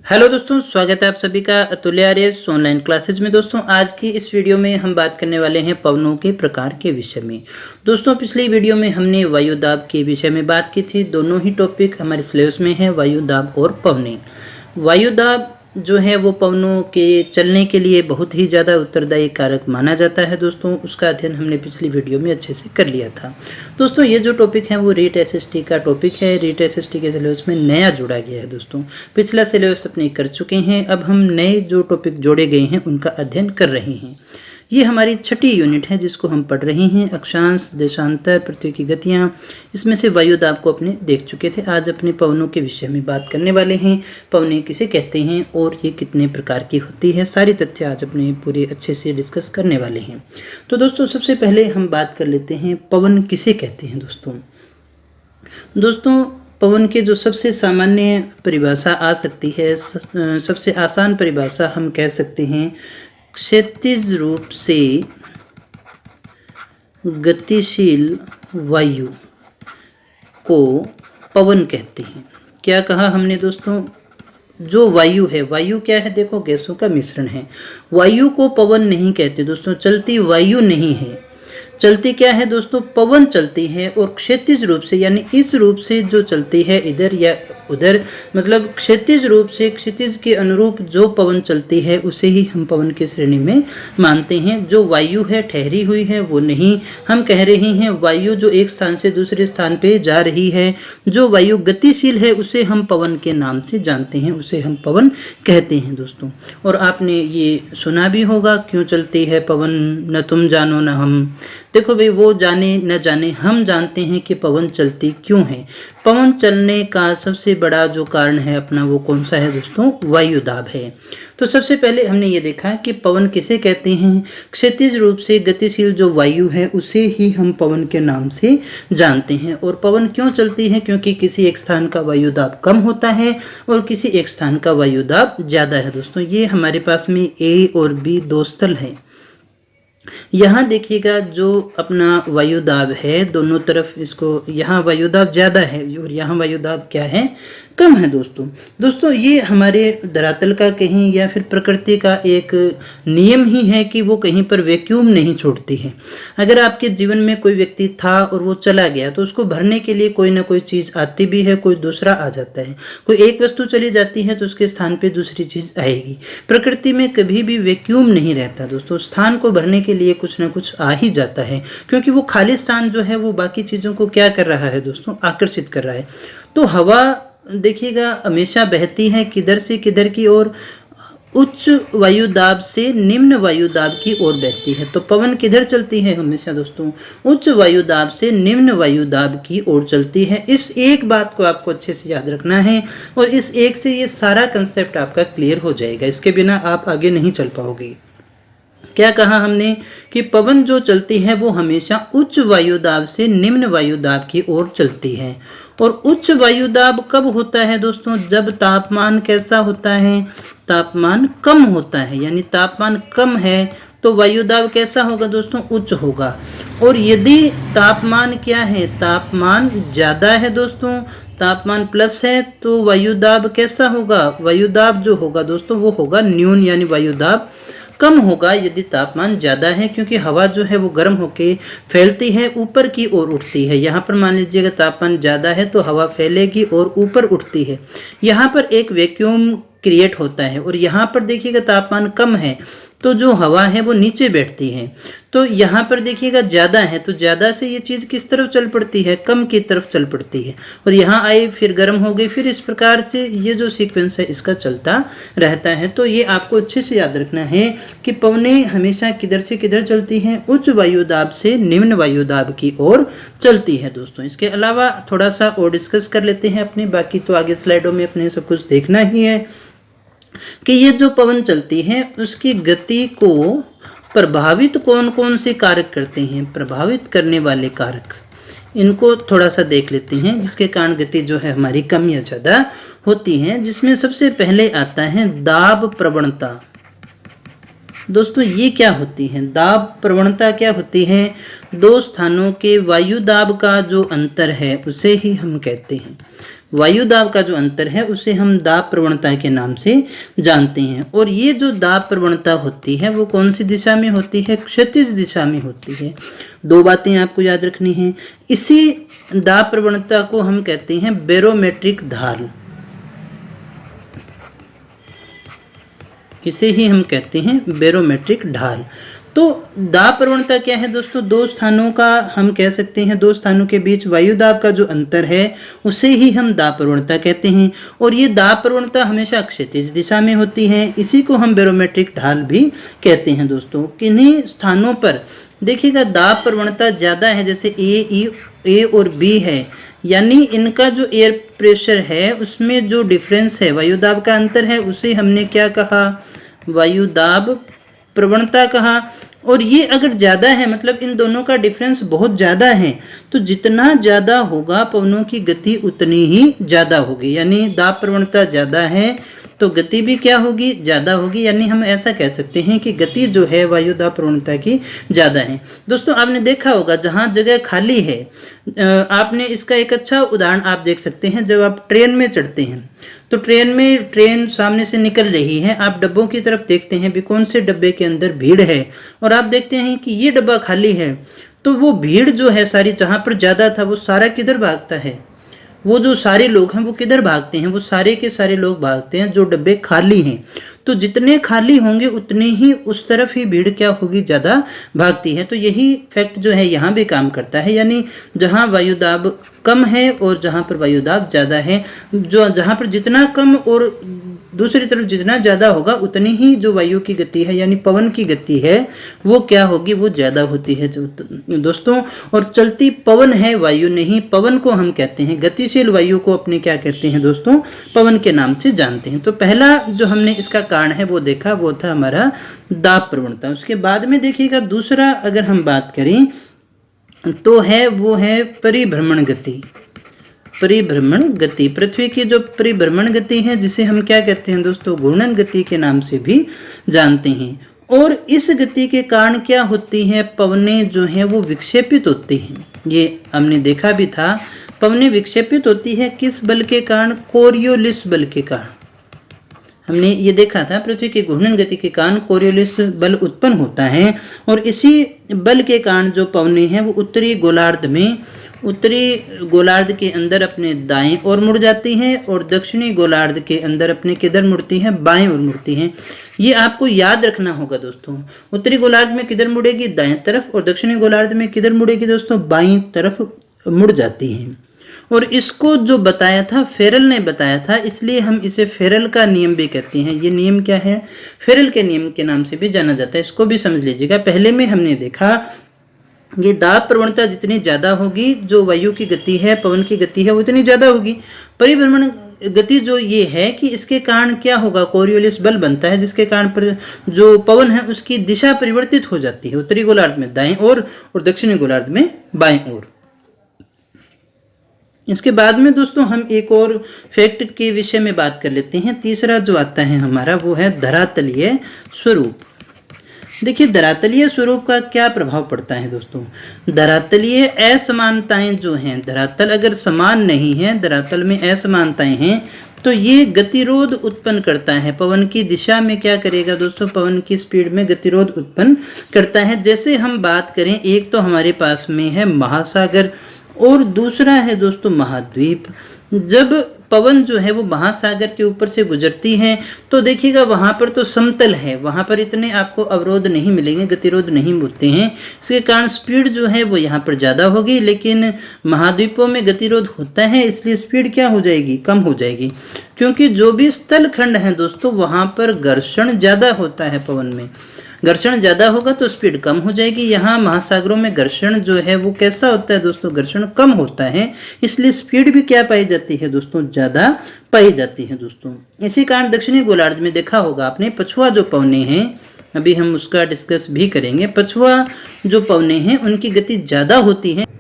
Hello दोस्तों, स्वागत है आप सभी का अतुल्य आर्यस ऑनलाइन क्लासेज में। दोस्तों आज की इस वीडियो में हम बात करने वाले हैं पवनों के प्रकार के विषय में। दोस्तों पिछली वीडियो में हमने वायु दाब के विषय में बात की थी। दोनों ही टॉपिक हमारे सिलेबस में है, वायु दाब और पवनें। वायु दाब जो है वो पवनों के चलने के लिए बहुत ही ज़्यादा उत्तरदायी कारक माना जाता है। दोस्तों उसका अध्ययन हमने पिछली वीडियो में अच्छे से कर लिया था। दोस्तों ये जो टॉपिक है वो रीट एसएसटी का टॉपिक है। रीट एसएसटी के सिलेबस में नया जोड़ा गया है। दोस्तों पिछला सिलेबस अपने कर चुके हैं, अब हम नए जो टॉपिक जोड़े गए हैं उनका अध्ययन कर रहे हैं। ये हमारी छठी यूनिट है जिसको हम पढ़ रहे हैं, अक्षांश, देशांतर, पृथ्वी की गतियाँ। इसमें से वायु दाब को अपने देख चुके थे। आज अपने पवनों के विषय में बात करने वाले हैं। पवनें किसे कहते हैं और ये कितने प्रकार की होती है, सारी तथ्य आज अपने पूरे अच्छे से डिस्कस करने वाले हैं। तो दोस्तों सबसे पहले हम बात कर लेते हैं पवन किसे कहते हैं। दोस्तों पवन के जो सबसे सामान्य परिभाषा आ सकती है, सबसे आसान परिभाषा हम कह सकते हैं, क्षैतिज रूप से गतिशील वायु को पवन कहते हैं। क्या कहा हमने दोस्तों? जो वायु है, वायु क्या है? देखो गैसों का मिश्रण है। वायु को पवन नहीं कहते दोस्तों, चलती वायु नहीं है। चलती क्या है दोस्तों? पवन चलती है। और क्षैतिज रूप से यानी इस रूप से जो चलती है, इधर या उधर, मतलब क्षैतिज रूप से क्षितिज के अनुरूप जो पवन चलती है उसे ही हम पवन की श्रेणी में मानते हैं। जो वायु है ठहरी हुई है वो नहीं। हम कह रहे हैं वायु जो एक स्थान से दूसरे स्थान पे जा रही है, जो वायु गतिशील है उसे हम पवन के नाम से जानते हैं, उसे हम पवन कहते हैं दोस्तों। और आपने ये सुना भी होगा, क्यों चलती है पवन न तुम जानो न हम। देखो भाई, वो जाने न जाने, हम जानते हैं कि पवन चलती क्यों है। पवन चलने का सबसे बड़ा जो कारण है अपना, वो कौन सा है दोस्तों? वायु दाब है। तो सबसे पहले हमने ये देखा कि पवन किसे कहते हैं। क्षैतिज रूप से गतिशील जो वायु है उसे ही हम पवन के नाम से जानते हैं। और पवन क्यों चलती है? क्योंकि किसी एक स्थान का वायु दाब कम होता है और किसी एक स्थान का वायु दाब ज़्यादा है। दोस्तों ये हमारे पास में ए और बी दो स्थल है। यहाँ देखिएगा जो अपना वायु दाब है, दोनों तरफ इसको, यहाँ वायु दाब ज़्यादा है और यहाँ वायु दाब क्या है? कम है दोस्तों ये हमारे धरातल का कहीं या फिर प्रकृति का एक नियम ही है कि वो कहीं पर वैक्यूम नहीं छोड़ती है। अगर आपके जीवन में कोई व्यक्ति था और वो चला गया तो उसको भरने के लिए कोई ना कोई चीज़ आती भी है, कोई दूसरा आ जाता है। कोई एक वस्तु चली जाती है तो उसके स्थान पे दूसरी चीज़ आएगी। प्रकृति में कभी भी वैक्यूम नहीं रहता दोस्तों, स्थान को भरने के लिए कुछ ना कुछ आ ही जाता है, क्योंकि वो खाली स्थान जो है वो बाकी चीज़ों को क्या कर रहा है दोस्तों? आकर्षित कर रहा है। तो हवा देखिएगा हमेशा बहती है किधर से किधर की ओर? उच्च वायु दाब से निम्न वायु दाब की ओर बहती है। तो पवन किधर चलती है हमेशा दोस्तों? उच्च वायु दाब से निम्न वायु दाब की ओर चलती है। इस एक बात को आपको अच्छे से याद रखना है और इस एक से ये सारा कंसेप्ट आपका क्लियर हो जाएगा। इसके बिना आप आगे नहीं चल पाओगे। क्या कहा हमने कि पवन जो चलती है वो हमेशा उच्च वायु दाब से निम्न वायु दाब की ओर चलती है। और उच्च वायु दाब कब होता है दोस्तों? जब तापमान कैसा होता है? तापमान कम होता है। यानी तापमान कम है तो वायु दाब कैसा होगा दोस्तों? उच्च होगा। और यदि तापमान क्या है? तापमान ज़्यादा है दोस्तों, तापमान प्लस है, तो वायु दाब कैसा होगा? वायु दाब जो होगा दोस्तों वो होगा न्यून, यानी वायु दाब कम होगा यदि तापमान ज़्यादा है, क्योंकि हवा जो है वो गर्म होके फैलती है, ऊपर की ओर उठती है। यहाँ पर मान लीजिएगा तापमान ज़्यादा है तो हवा फैलेगी और ऊपर उठती है। यहाँ पर एक वैक्यूम क्रिएट होता है। और यहाँ पर देखिएगा तापमान कम है तो जो हवा है वो नीचे बैठती है। तो यहाँ पर देखिएगा ज़्यादा है तो ज़्यादा से ये चीज़ किस तरफ चल पड़ती है? कम की तरफ चल पड़ती है। और यहाँ आई फिर गर्म हो गई, फिर इस प्रकार से ये जो सीक्वेंस है इसका चलता रहता है। तो ये आपको अच्छे से याद रखना है कि पवनें हमेशा किधर से किधर चलती हैं? उच्च वायु दाब से निम्न वायु दाब की ओर चलती है दोस्तों। इसके अलावा थोड़ा सा और डिस्कस कर लेते हैं अपने, बाकी तो आगे स्लाइडों में अपने सब कुछ देखना ही है कि ये जो पवन चलती है उसकी गति को प्रभावित कौन कौन से कारक करते हैं। प्रभावित करने वाले कारक, इनको थोड़ा सा देख लेते हैं, जिसके कारण गति जो है हमारी कम या ज़्यादा होती है। जिसमें सबसे पहले आता है दाब प्रवणता। दोस्तों ये क्या होती है? दाब प्रवणता क्या होती है? दो स्थानों के वायु दाब का जो अंतर है उसे ही हम कहते हैं वायु दाब का जो अंतर है उसे हम दाब प्रवणता के नाम से जानते हैं। और ये जो दाब प्रवणता होती है वो कौन सी दिशा में होती है? क्षैतिज दिशा में होती है। दो बातें आपको याद रखनी है। इसी दाब प्रवणता को हम कहते हैं बैरोमेट्रिक ढाल, इसे ही हम कहते हैं बैरोमेट्रिक ढाल। तो दाब प्रवणता क्या है दोस्तों? दो स्थानों का हम कह सकते हैं, दो स्थानों के बीच वायु दाब का जो अंतर है उसे ही हम दाब प्रवणता कहते हैं। और ये दाब प्रवणता हमेशा क्षैतिज दिशा में होती है, इसी को हम बैरोमेट्रिक ढाल भी कहते हैं दोस्तों। किन्हीं स्थानों पर देखिएगा दाब प्रवणता ज्यादा है, जैसे ए और बी है, यानी इनका जो एयर प्रेशर है उसमें जो डिफरेंस है, वायु दाब का अंतर है, उसे हमने क्या कहा? वायु दाब प्रवणता कहा। और ये अगर ज्यादा है, मतलब इन दोनों का डिफरेंस बहुत ज्यादा है, तो जितना ज्यादा होगा पवनों की गति उतनी ही ज्यादा होगी। यानी दाब प्रवणता ज्यादा है तो गति भी क्या होगी? ज्यादा होगी। यानी हम ऐसा कह सकते हैं कि गति जो है वायु दाब प्रवणता की ज्यादा है। दोस्तों आपने देखा होगा जहां जगह खाली है, आपने इसका एक अच्छा उदाहरण आप देख सकते हैं। जब आप ट्रेन में चढ़ते हैं तो ट्रेन सामने से निकल रही है, आप डब्बों की तरफ देखते हैं भी कौन से डब्बे के अंदर भीड़ है, और आप देखते हैं कि ये डब्बा खाली है, तो वो भीड़ जो है सारी जहां पर ज्यादा था वो सारा किधर भागता है? वो जो सारे लोग हैं वो किधर भागते हैं? वो सारे के सारे लोग भागते हैं जो डब्बे खाली हैं। तो जितने खाली होंगे उतने ही उस तरफ ही भीड़ क्या होगी? ज्यादा भागती है। तो यही फैक्ट जो है यहाँ भी काम करता है। यानी जहाँ वायु दाब कम है और जहाँ पर वायु दाब ज्यादा है, जो जहाँ पर जितना कम और दूसरी तरफ जितना ज्यादा होगा उतनी ही जो वायु की गति है यानी पवन की गति है वो क्या होगी? वो ज्यादा होती है दोस्तों। और चलती पवन है, वायु नहीं। पवन को हम कहते हैं, गतिशील वायु को अपने क्या कहते हैं दोस्तों? पवन के नाम से जानते हैं। तो पहला जो हमने इसका कारण है वो देखा, वो था हमारा दाब प्रवणता। उसके बाद में देखिएगा दूसरा अगर हम बात करें तो वो है परिभ्रमण गति। परिभ्रमण गति, पृथ्वी की जो परिभ्रमण गति है जिसे हम क्या कहते हैं दोस्तों? घूर्णन गति के नाम से भी जानते हैं। और इस गति के कारण क्या होती है? पवनें जो हैं वो विक्षेपित होती हैं। ये हमने देखा भी था, पवनें विक्षेपित होती है किस बल के कारण? कोरियोलिस बल के कारण। हमने ये देखा था पृथ्वी की घूर्णन गति के कारण कोरियोलिस बल उत्पन्न होता है, और इसी बल के कारण जो पवनें हैं वो उत्तरी गोलार्ध के अंदर अपने दाएं ओर मुड़ जाती हैं और दक्षिणी गोलार्ध के अंदर अपने किधर मुड़ती हैं? बाएं ओर मुड़ती हैं। ये आपको याद रखना होगा दोस्तों। उत्तरी गोलार्ध में किधर मुड़ेगी? दाएं तरफ, और दक्षिणी गोलार्ध में किधर मुड़ेगी दोस्तों? बाईं तरफ मुड़ जाती हैं। और इसको जो बताया था फेरल ने बताया था, इसलिए हम इसे फेरल का नियम भी कहते हैं। ये नियम क्या है? फेरल के नियम के नाम से भी जाना जाता है। इसको भी समझ लीजिएगा। पहले में हमने देखा ये दाब प्रवणता जितनी ज्यादा होगी, जो वायु की गति है, पवन की गति है, वो इतनी ज्यादा होगी। परिभ्रमण गति जो ये है कि इसके कारण क्या होगा? कोरियोलिस बल बनता है, जिसके कारण पर जो पवन है उसकी दिशा परिवर्तित हो जाती है, उत्तरी गोलार्ध में दाएं ओर और दक्षिणी गोलार्ध में बाएं ओर। इसके बाद में दोस्तों हम एक और फैक्ट के विषय में बात कर लेते हैं। तीसरा जो आता है हमारा वो है धरातलीय स्वरूप। देखिए धरातलीय स्वरूप का क्या प्रभाव पड़ता है दोस्तों? धरातलीय असमानताएं जो हैं, धरातल अगर समान नहीं है, धरातल में असमानताएं हैं, तो ये गतिरोध उत्पन्न करता है। पवन की दिशा में क्या करेगा दोस्तों? पवन की स्पीड में गतिरोध उत्पन्न करता है। जैसे हम बात करें, एक तो हमारे पास में है महासागर और दूसरा है दोस्तों महाद्वीप। जब पवन जो है वो महासागर के ऊपर से गुजरती है तो देखिएगा वहां पर तो समतल है, वहां पर इतने आपको अवरोध नहीं मिलेंगे, गतिरोध नहीं होते हैं। इसके कारण स्पीड जो है वो यहाँ पर ज्यादा होगी, लेकिन महाद्वीपों में गतिरोध होता है इसलिए स्पीड क्या हो जाएगी? कम हो जाएगी। क्योंकि जो भी स्थल खंड है दोस्तों वहां पर घर्षण ज्यादा होता है, पवन में घर्षण ज्यादा होगा तो स्पीड कम हो जाएगी। यहाँ महासागरों में घर्षण जो है वो कैसा होता है दोस्तों? घर्षण कम होता है, इसलिए स्पीड भी क्या पाई जाती है दोस्तों? ज्यादा पाई जाती है दोस्तों। इसी कारण दक्षिणी गोलार्ध में देखा होगा आपने, पछुआ जो पवनें हैं, अभी हम उसका डिस्कस भी करेंगे, पछुआ जो पवनें हैं उनकी गति ज्यादा होती है।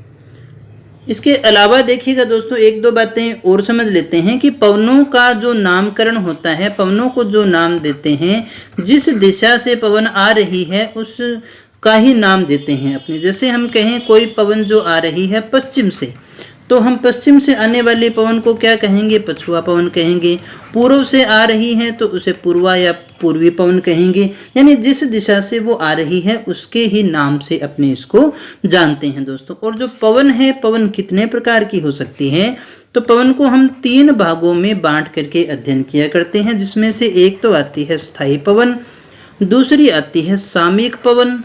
इसके अलावा देखिएगा दोस्तों एक दो बातें और समझ लेते हैं कि पवनों का जो नामकरण होता है, पवनों को जो नाम देते हैं, जिस दिशा से पवन आ रही है उस का ही नाम देते हैं अपने। जैसे हम कहें कोई पवन जो आ रही है पश्चिम से, तो तो हम पश्चिम से आने वाले पवन को क्या कहेंगे? पछुआ पवन कहेंगे। पूर्व से आ रही है तो उसे पूर्वा या पूर्वी पवन कहेंगे। यानी जिस दिशा से वो आ रही है उसके ही नाम से अपने इसको जानते हैं दोस्तों। और जो पवन है, पवन कितने प्रकार की हो सकती है? तो पवन को हम 3 भागों में बांट करके अध्ययन किया करते हैं, जिसमें से एक तो आती है स्थायी पवन, दूसरी आती है सामयिक पवन,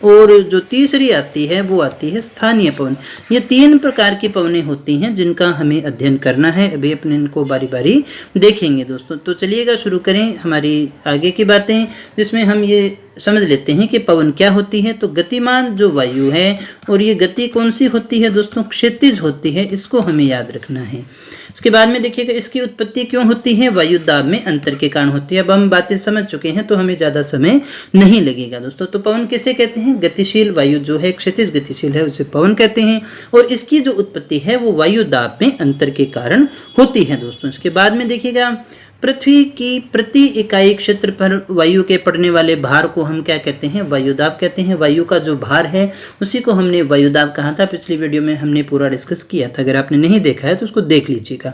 और जो तीसरी आती है वो आती है स्थानीय पवन। ये 3 प्रकार की पवनें होती हैं जिनका हमें अध्ययन करना है। अभी अपने इनको बारी बारी देखेंगे दोस्तों। तो चलिएगा शुरू करें हमारी आगे की बातें, जिसमें हम ये समझ लेते हैं कि पवन क्या होती है। तो गतिमान जो वायु है, और ये गति कौन सी होती है दोस्तों? क्षैतिज होती है, इसको हमें याद रखना है। इसके बाद में देखिएगा इसकी उत्पत्ति क्यों होती है? वायु दाब में अंतर के कारण होती है। अब हम बातें समझ चुके हैं तो हमें ज्यादा समय नहीं लगेगा दोस्तों। तो पवन किसे कहते हैं? गतिशील वायु जो है, क्षैतिज गतिशील है, उसे पवन कहते हैं। और इसकी जो उत्पत्ति है वो वायु दाब में अंतर के कारण होती है दोस्तों। इसके बाद में देखिएगा पृथ्वी की प्रति इकाई क्षेत्र पर वायु के पड़ने वाले भार को हम क्या कहते हैं? वायुदाब कहते हैं। वायु का जो भार है उसी को हमने वायुदाब कहा था। पिछली वीडियो में हमने पूरा डिस्कस किया था, अगर आपने नहीं देखा है तो उसको देख लीजिएगा।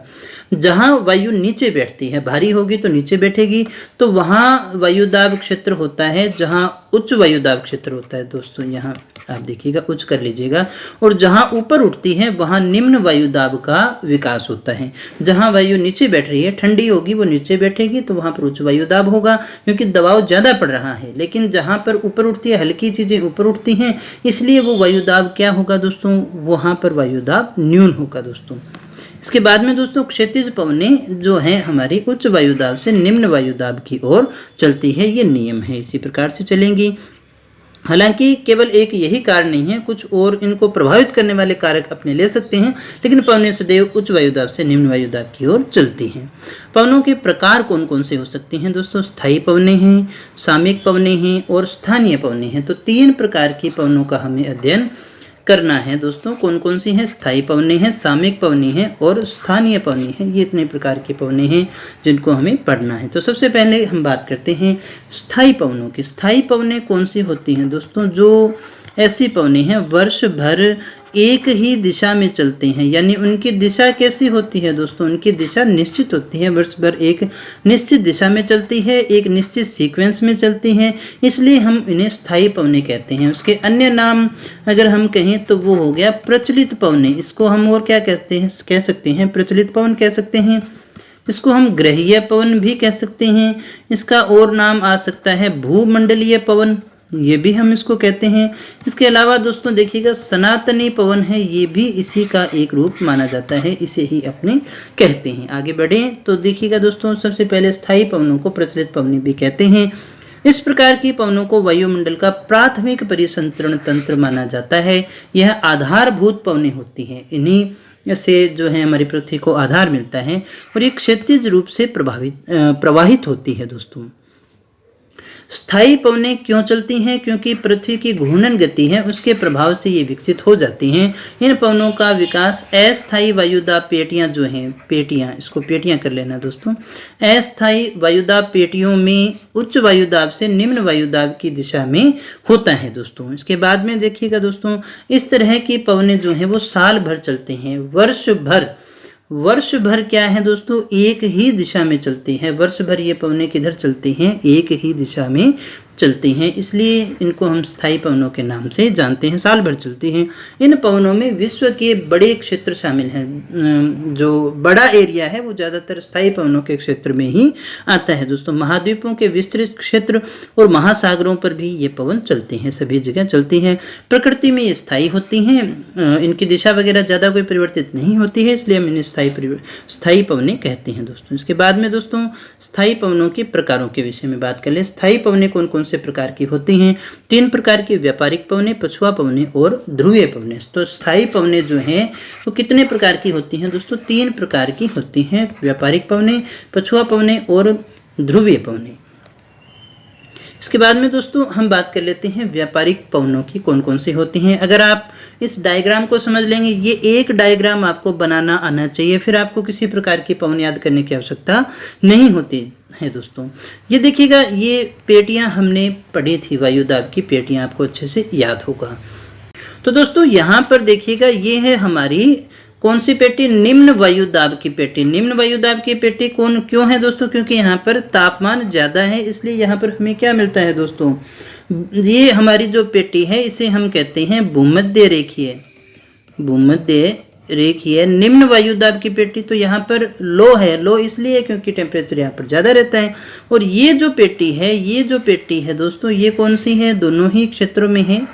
जहां वायु नीचे बैठती है, भारी होगी तो नीचे बैठेगी, तो वहां वायुदाब क्षेत्र होता है। जहां उच्च वायुदाब क्षेत्र होता है दोस्तों, यहाँ आप देखिएगा उच्च कर लीजिएगा। और जहां ऊपर उठती है वहां निम्न वायुदाब का विकास होता है। जहां वायु नीचे बैठ रही है, ठंडी होगी, वो नीचे बैठेगी तो वहां पर उच्च वायुदाब होगा, क्योंकि दबाव ज्यादा पड़ रहा है। लेकिन जहां पर ऊपर उठती है, हल्की चीजें ऊपर उठती हैं, इसलिए वो वायुदाब क्या होगा दोस्तों? वहां पर वायुदाब न्यून होगा दोस्तों। इसके बाद में दोस्तों क्षैतिज पवनें जो है हमारी उच्च वायुदाब से निम्न वायुदाब की ओर चलती है। ये नियम है, इसी प्रकार से चलेंगी। हालांकि केवल एक यही कारण नहीं है, कुछ और इनको प्रभावित करने वाले कारक अपने ले सकते हैं, लेकिन पवनें सदैव उच्च वायुदाब से निम्न वायुदाब की ओर चलती हैं। पवनों के प्रकार कौन कौन से हो सकते हैं दोस्तों? स्थायी पवनें हैं, सामयिक पवनें हैं और स्थानीय पवनें हैं। तो 3 प्रकार की पवनों का हमें अध्ययन करना है दोस्तों। कौन कौन सी हैं? स्थायी पवनें हैं, सामयिक पवनें हैं और स्थानीय पवनें हैं। ये इतने प्रकार की पवनें हैं जिनको हमें पढ़ना है। तो सबसे पहले हम बात करते हैं स्थायी पवनों की। स्थायी पवनें कौन सी होती हैं दोस्तों? जो ऐसी पवनें हैं वर्ष भर एक ही दिशा में चलते हैं। यानी उनकी दिशा कैसी होती है दोस्तों? उनकी दिशा निश्चित होती है, वर्ष भर एक निश्चित दिशा में चलती है, एक निश्चित सीक्वेंस में चलती हैं, इसलिए हम इन्हें स्थायी पवनें कहते हैं। उसके अन्य नाम अगर हम कहें तो वो हो गया प्रचलित पवनें। इसको हम और क्या कहते हैं? कह सकते हैं प्रचलित पवन कह सकते हैं। इसको हम ग्रहीय पवन भी कह सकते हैं। इसका और नाम आ सकता है भूमंडलीय पवन, ये भी हम इसको कहते हैं। इसके अलावा दोस्तों देखिएगा सनातनी पवन है, ये भी इसी का एक रूप माना जाता है, इसे ही अपने कहते हैं। आगे बढ़ें तो देखिएगा दोस्तों, सबसे पहले स्थायी पवनों को प्रचलित पवनें भी कहते हैं। इस प्रकार की पवनों को वायुमंडल का प्राथमिक परिसंचरण तंत्र माना जाता है। यह आधारभूत पवनें होती हैं, इन्हीं से जो है हमारी पृथ्वी को आधार मिलता है और ये क्षैतिज रूप से प्रवाहित होती है दोस्तों। स्थायी पवनें क्यों चलती हैं? क्योंकि पृथ्वी की घूर्णन गति है, उसके प्रभाव से ये विकसित हो जाती हैं। इन पवनों का विकास अस्थायी वायुदाब पेटियां जो हैं, पेटियां, इसको पेटियां कर लेना दोस्तों। अस्थायी वायुदाब पेटियों में उच्च वायुदाब से निम्न वायुदाब की दिशा में होता है दोस्तों। इसके बाद में देखिएगा दोस्तों, इस तरह की पवनें जो हैं वो साल भर चलते हैं। वर्ष भर क्या है दोस्तों? एक ही दिशा में चलती हैं। वर्ष भर ये पवनें किधर चलती हैं? एक ही दिशा में चलती हैं, इसलिए इनको हम स्थायी पवनों के नाम से जानते हैं। साल भर चलती हैं। इन पवनों में विश्व के बड़े क्षेत्र शामिल हैं। जो बड़ा एरिया है वो ज़्यादातर स्थायी पवनों के क्षेत्र में ही आता है दोस्तों। महाद्वीपों के विस्तृत क्षेत्र और महासागरों पर भी ये पवन चलते हैं, सभी जगह चलती हैं। प्रकृति में ये स्थायी होती हैं, इनकी दिशा वगैरह ज़्यादा कोई परिवर्तित नहीं होती है, इसलिए हम इन्हें स्थायी पवनें कहते हैं दोस्तों। इसके बाद में दोस्तों स्थायी पवनों के प्रकारों के विषय में बात कर ले। स्थायी पवनें कौन कौन से प्रकार की होती हैं? 3 प्रकार की, व्यापारिक पवनें, पछुआ पवनें और ध्रुवीय पवनें। तो स्थायी पवनें जो हैं वो कितने प्रकार की होती हैं दोस्तों? 3 प्रकार की होती हैं, व्यापारिक पवनें, पछुआ पवनें और ध्रुवीय पवनें। इसके बाद में दोस्तों हम बात कर लेते हैं व्यापारिक पवनों की कौन कौन सी होती हैं। अगर आप इस डायग्राम को समझ लेंगे, ये एक डायग्राम आपको बनाना आना चाहिए, फिर आपको किसी प्रकार की पवन याद करने की आवश्यकता नहीं होती है दोस्तों। ये देखिएगा, ये पेटियां हमने पढ़ी थी, वायुदाब की पेटियां, आपको अच्छे से याद होगा। तो दोस्तों यहाँ पर देखिएगा, ये है हमारी कौन सी पेटी, निम्न वायु दाब की पेटी। निम्न वायु दाब की पेटी कौन क्यों है दोस्तों, क्योंकि यहाँ पर तापमान ज्यादा है, इसलिए यहाँ पर हमें क्या मिलता है दोस्तों, ये हमारी जो पेटी है इसे हम कहते हैं भूमध्य रेखीय, भूमध्य रेखीय निम्न वायु दाब की पेटी। तो यहाँ पर लो है, लो इसलिए क्योंकि टेम्परेचर यहाँ पर ज्यादा रहता है। और ये जो पेटी है, ये जो पेटी है दोस्तों, ये कौन सी है, दोनों ही क्षेत्रों में है।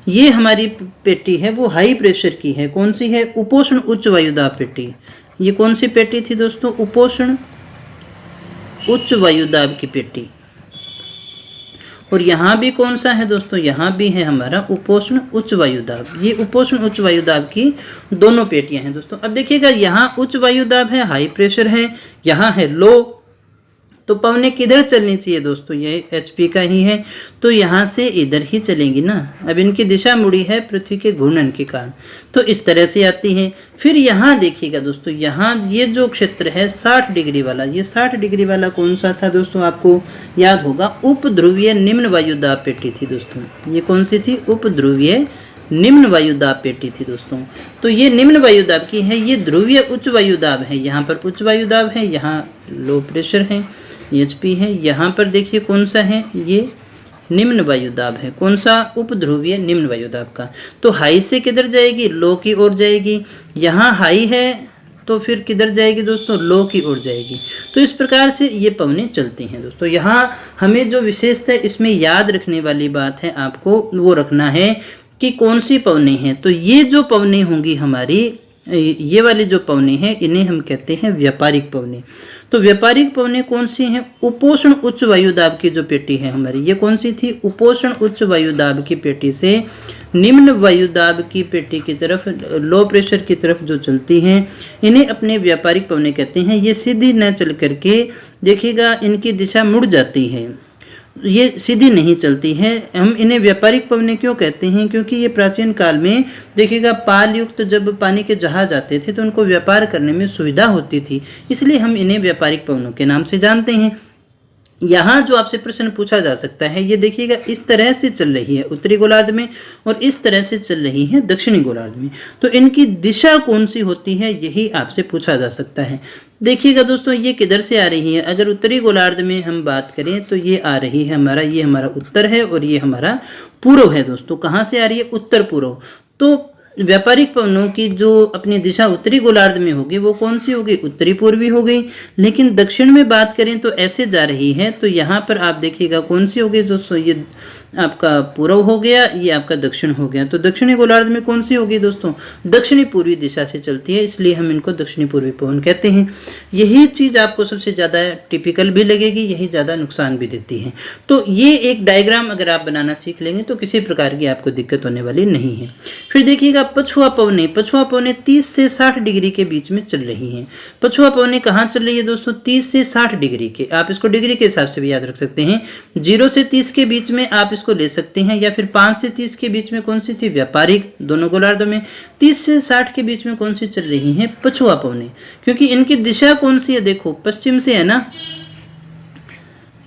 ये हमारी पेटी है वो हाई प्रेशर की है, कौन सी है, उपोष्ण उच्च वायुदाब पेटी। ये कौन सी पेटी थी दोस्तों, उपोष्ण उच्च वायुदाब की पेटी। और यहाँ भी कौन सा है दोस्तों, यहाँ भी है हमारा उपोष्ण उच्च वायुदाब। ये उपोष्ण उच्च वायुदाब की दोनों पेटियां हैं दोस्तों। अब देखिएगा, यहाँ उच्च वायुदाब है, हाई प्रेशर है, यहाँ है लो। तो पवनें किधर चलनी चाहिए दोस्तों, ये एचपी का ही है, तो यहाँ से इधर ही चलेंगी ना। अब इनकी दिशा मुड़ी है पृथ्वी के घूर्णन के कारण, तो इस तरह से आती है। फिर यहाँ देखिएगा दोस्तों, यहाँ ये जो क्षेत्र है 60 डिग्री वाला, ये 60 डिग्री वाला कौन सा था दोस्तों, आपको याद होगा, उपध्रुवीय निम्न वायुदाब पेटी थी दोस्तों। ये कौन सी थी, उपध्रुवीय निम्न वायुदाब पेटी थी दोस्तों। तो ये निम्न वायुदाब की है, ये ध्रुवीय उच्च वायुदाब है, यहाँ पर उच्च वायुदाब है, यहाँ लो प्रेशर है, एचपी है। यहाँ पर देखिए कौन सा है, ये निम्न वायुदाब है, कौन सा, उपध्रुवीय निम्न वायुदाब का। तो हाई से किधर जाएगी, लो की ओर जाएगी। यहाँ हाई है तो फिर किधर जाएगी दोस्तों, लो की ओर जाएगी। तो इस प्रकार से ये पवनें चलती हैं दोस्तों। यहाँ हमें जो विशेषता इसमें याद रखने वाली बात है, आपको वो रखना है कि कौन सी पवनें हैं। तो ये जो पवनें होंगी हमारी, ये वाली जो पवनें हैं, इन्हें हम कहते हैं व्यापारिक पवनें। तो व्यापारिक पवनें कौन सी हैं, उपोष्ण उच्च वायुदाब की जो पेटी है हमारी, ये कौन सी थी, उपोष्ण उच्च वायुदाब की पेटी से निम्न वायुदाब की पेटी की तरफ, लो प्रेशर की तरफ जो चलती हैं, इन्हें अपने व्यापारिक पवनें कहते हैं। ये सीधी न चल करके देखिएगा, इनकी दिशा मुड़ जाती है, ये सीधी नहीं चलती है। हम इन्हें व्यापारिक पवनें क्यों कहते हैं, क्योंकि ये प्राचीन काल में देखिएगा, पाल युक्त जब पानी के जहाज आते थे तो उनको व्यापार करने में सुविधा होती थी, इसलिए हम इन्हें व्यापारिक पवनों के नाम से जानते हैं। यहाँ जो आपसे प्रश्न पूछा जा सकता है, ये देखिएगा इस तरह से चल रही है उत्तरी गोलार्ध में और इस तरह से चल रही है दक्षिणी गोलार्ध में, तो इनकी दिशा कौन सी होती है, यही आपसे पूछा जा सकता है। देखिएगा दोस्तों, ये किधर से आ रही है, अगर उत्तरी गोलार्ध में हम बात करें तो ये आ रही है हमारा, ये हमारा उत्तर है और ये हमारा पूर्व है दोस्तों। कहाँ से आ रही है, उत्तर पूर्व। तो व्यापारिक पवनों की जो अपनी दिशा उत्तरी गोलार्ध में होगी वो कौन सी होगी, उत्तरी पूर्वी हो गई। लेकिन दक्षिण में बात करें तो ऐसे जा रही है, तो यहाँ पर आप देखिएगा कौन सी होगी दोस्तों, ये आपका पूर्व हो गया, ये आपका दक्षिण हो गया। तो दक्षिणी गोलार्ध में कौन सी होगी दोस्तों, दक्षिणी पूर्वी दिशा से चलती है, इसलिए हम इनको दक्षिणी पूर्वी पवन कहते हैं। यही चीज आपको सबसे ज्यादा टिपिकल भी लगेगी, यही ज्यादा नुकसान भी देती है। तो ये एक डायग्राम अगर आप बनाना सीख लेंगे तो किसी प्रकार की आपको दिक्कत होने वाली नहीं है। फिर देखिएगा पछुआ पवनें, पछुआ पवनें 30 से 60 डिग्री के बीच में चल रही हैं। पछुआ पवनें कहाँ चल रही है दोस्तों, 30 से 60 डिग्री के, आप इसको डिग्री के हिसाब से भी याद रख सकते हैं। 0 से 30 के बीच में आप इसको ले सकते हैं, या फिर 5 से 30 के बीच में कौन सी थी, व्यापारिक, दोनों गोलार्धों में। 30 से 60 के बीच में कौन सी चल रही हैं, पछुआ पवनें, क्योंकि इनकी दिशा कौन सी है, देखो पश्चिम से है ना,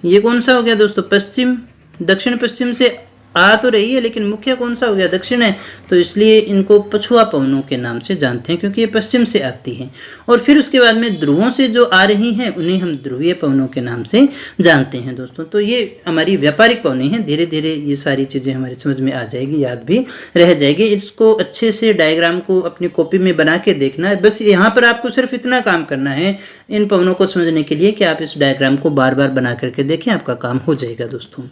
ये कौन सा हो गया दोस्तों, पश्चिम, दक्षिण पश्चिम से आ तो रही है लेकिन मुख्य कौन सा हो गया, दक्षिण है, तो इसलिए इनको पछुआ पवनों के नाम से जानते हैं, क्योंकि ये पश्चिम से आती हैं। और फिर उसके बाद में ध्रुवों से जो आ रही हैं उन्हें हम ध्रुवीय पवनों के नाम से जानते हैं दोस्तों। तो ये हमारी व्यापारिक पवनें हैं। धीरे धीरे ये सारी चीजें हमारी समझ में आ जाएगी, याद भी रह जाएगी। इसको अच्छे से डायग्राम को अपनी कॉपी में बना के देखना है। बस यहाँ पर आपको सिर्फ इतना काम करना है इन पवनों को समझने के लिए कि आप इस डायग्राम को बार बार बना करके देखें, आपका काम हो जाएगा दोस्तों।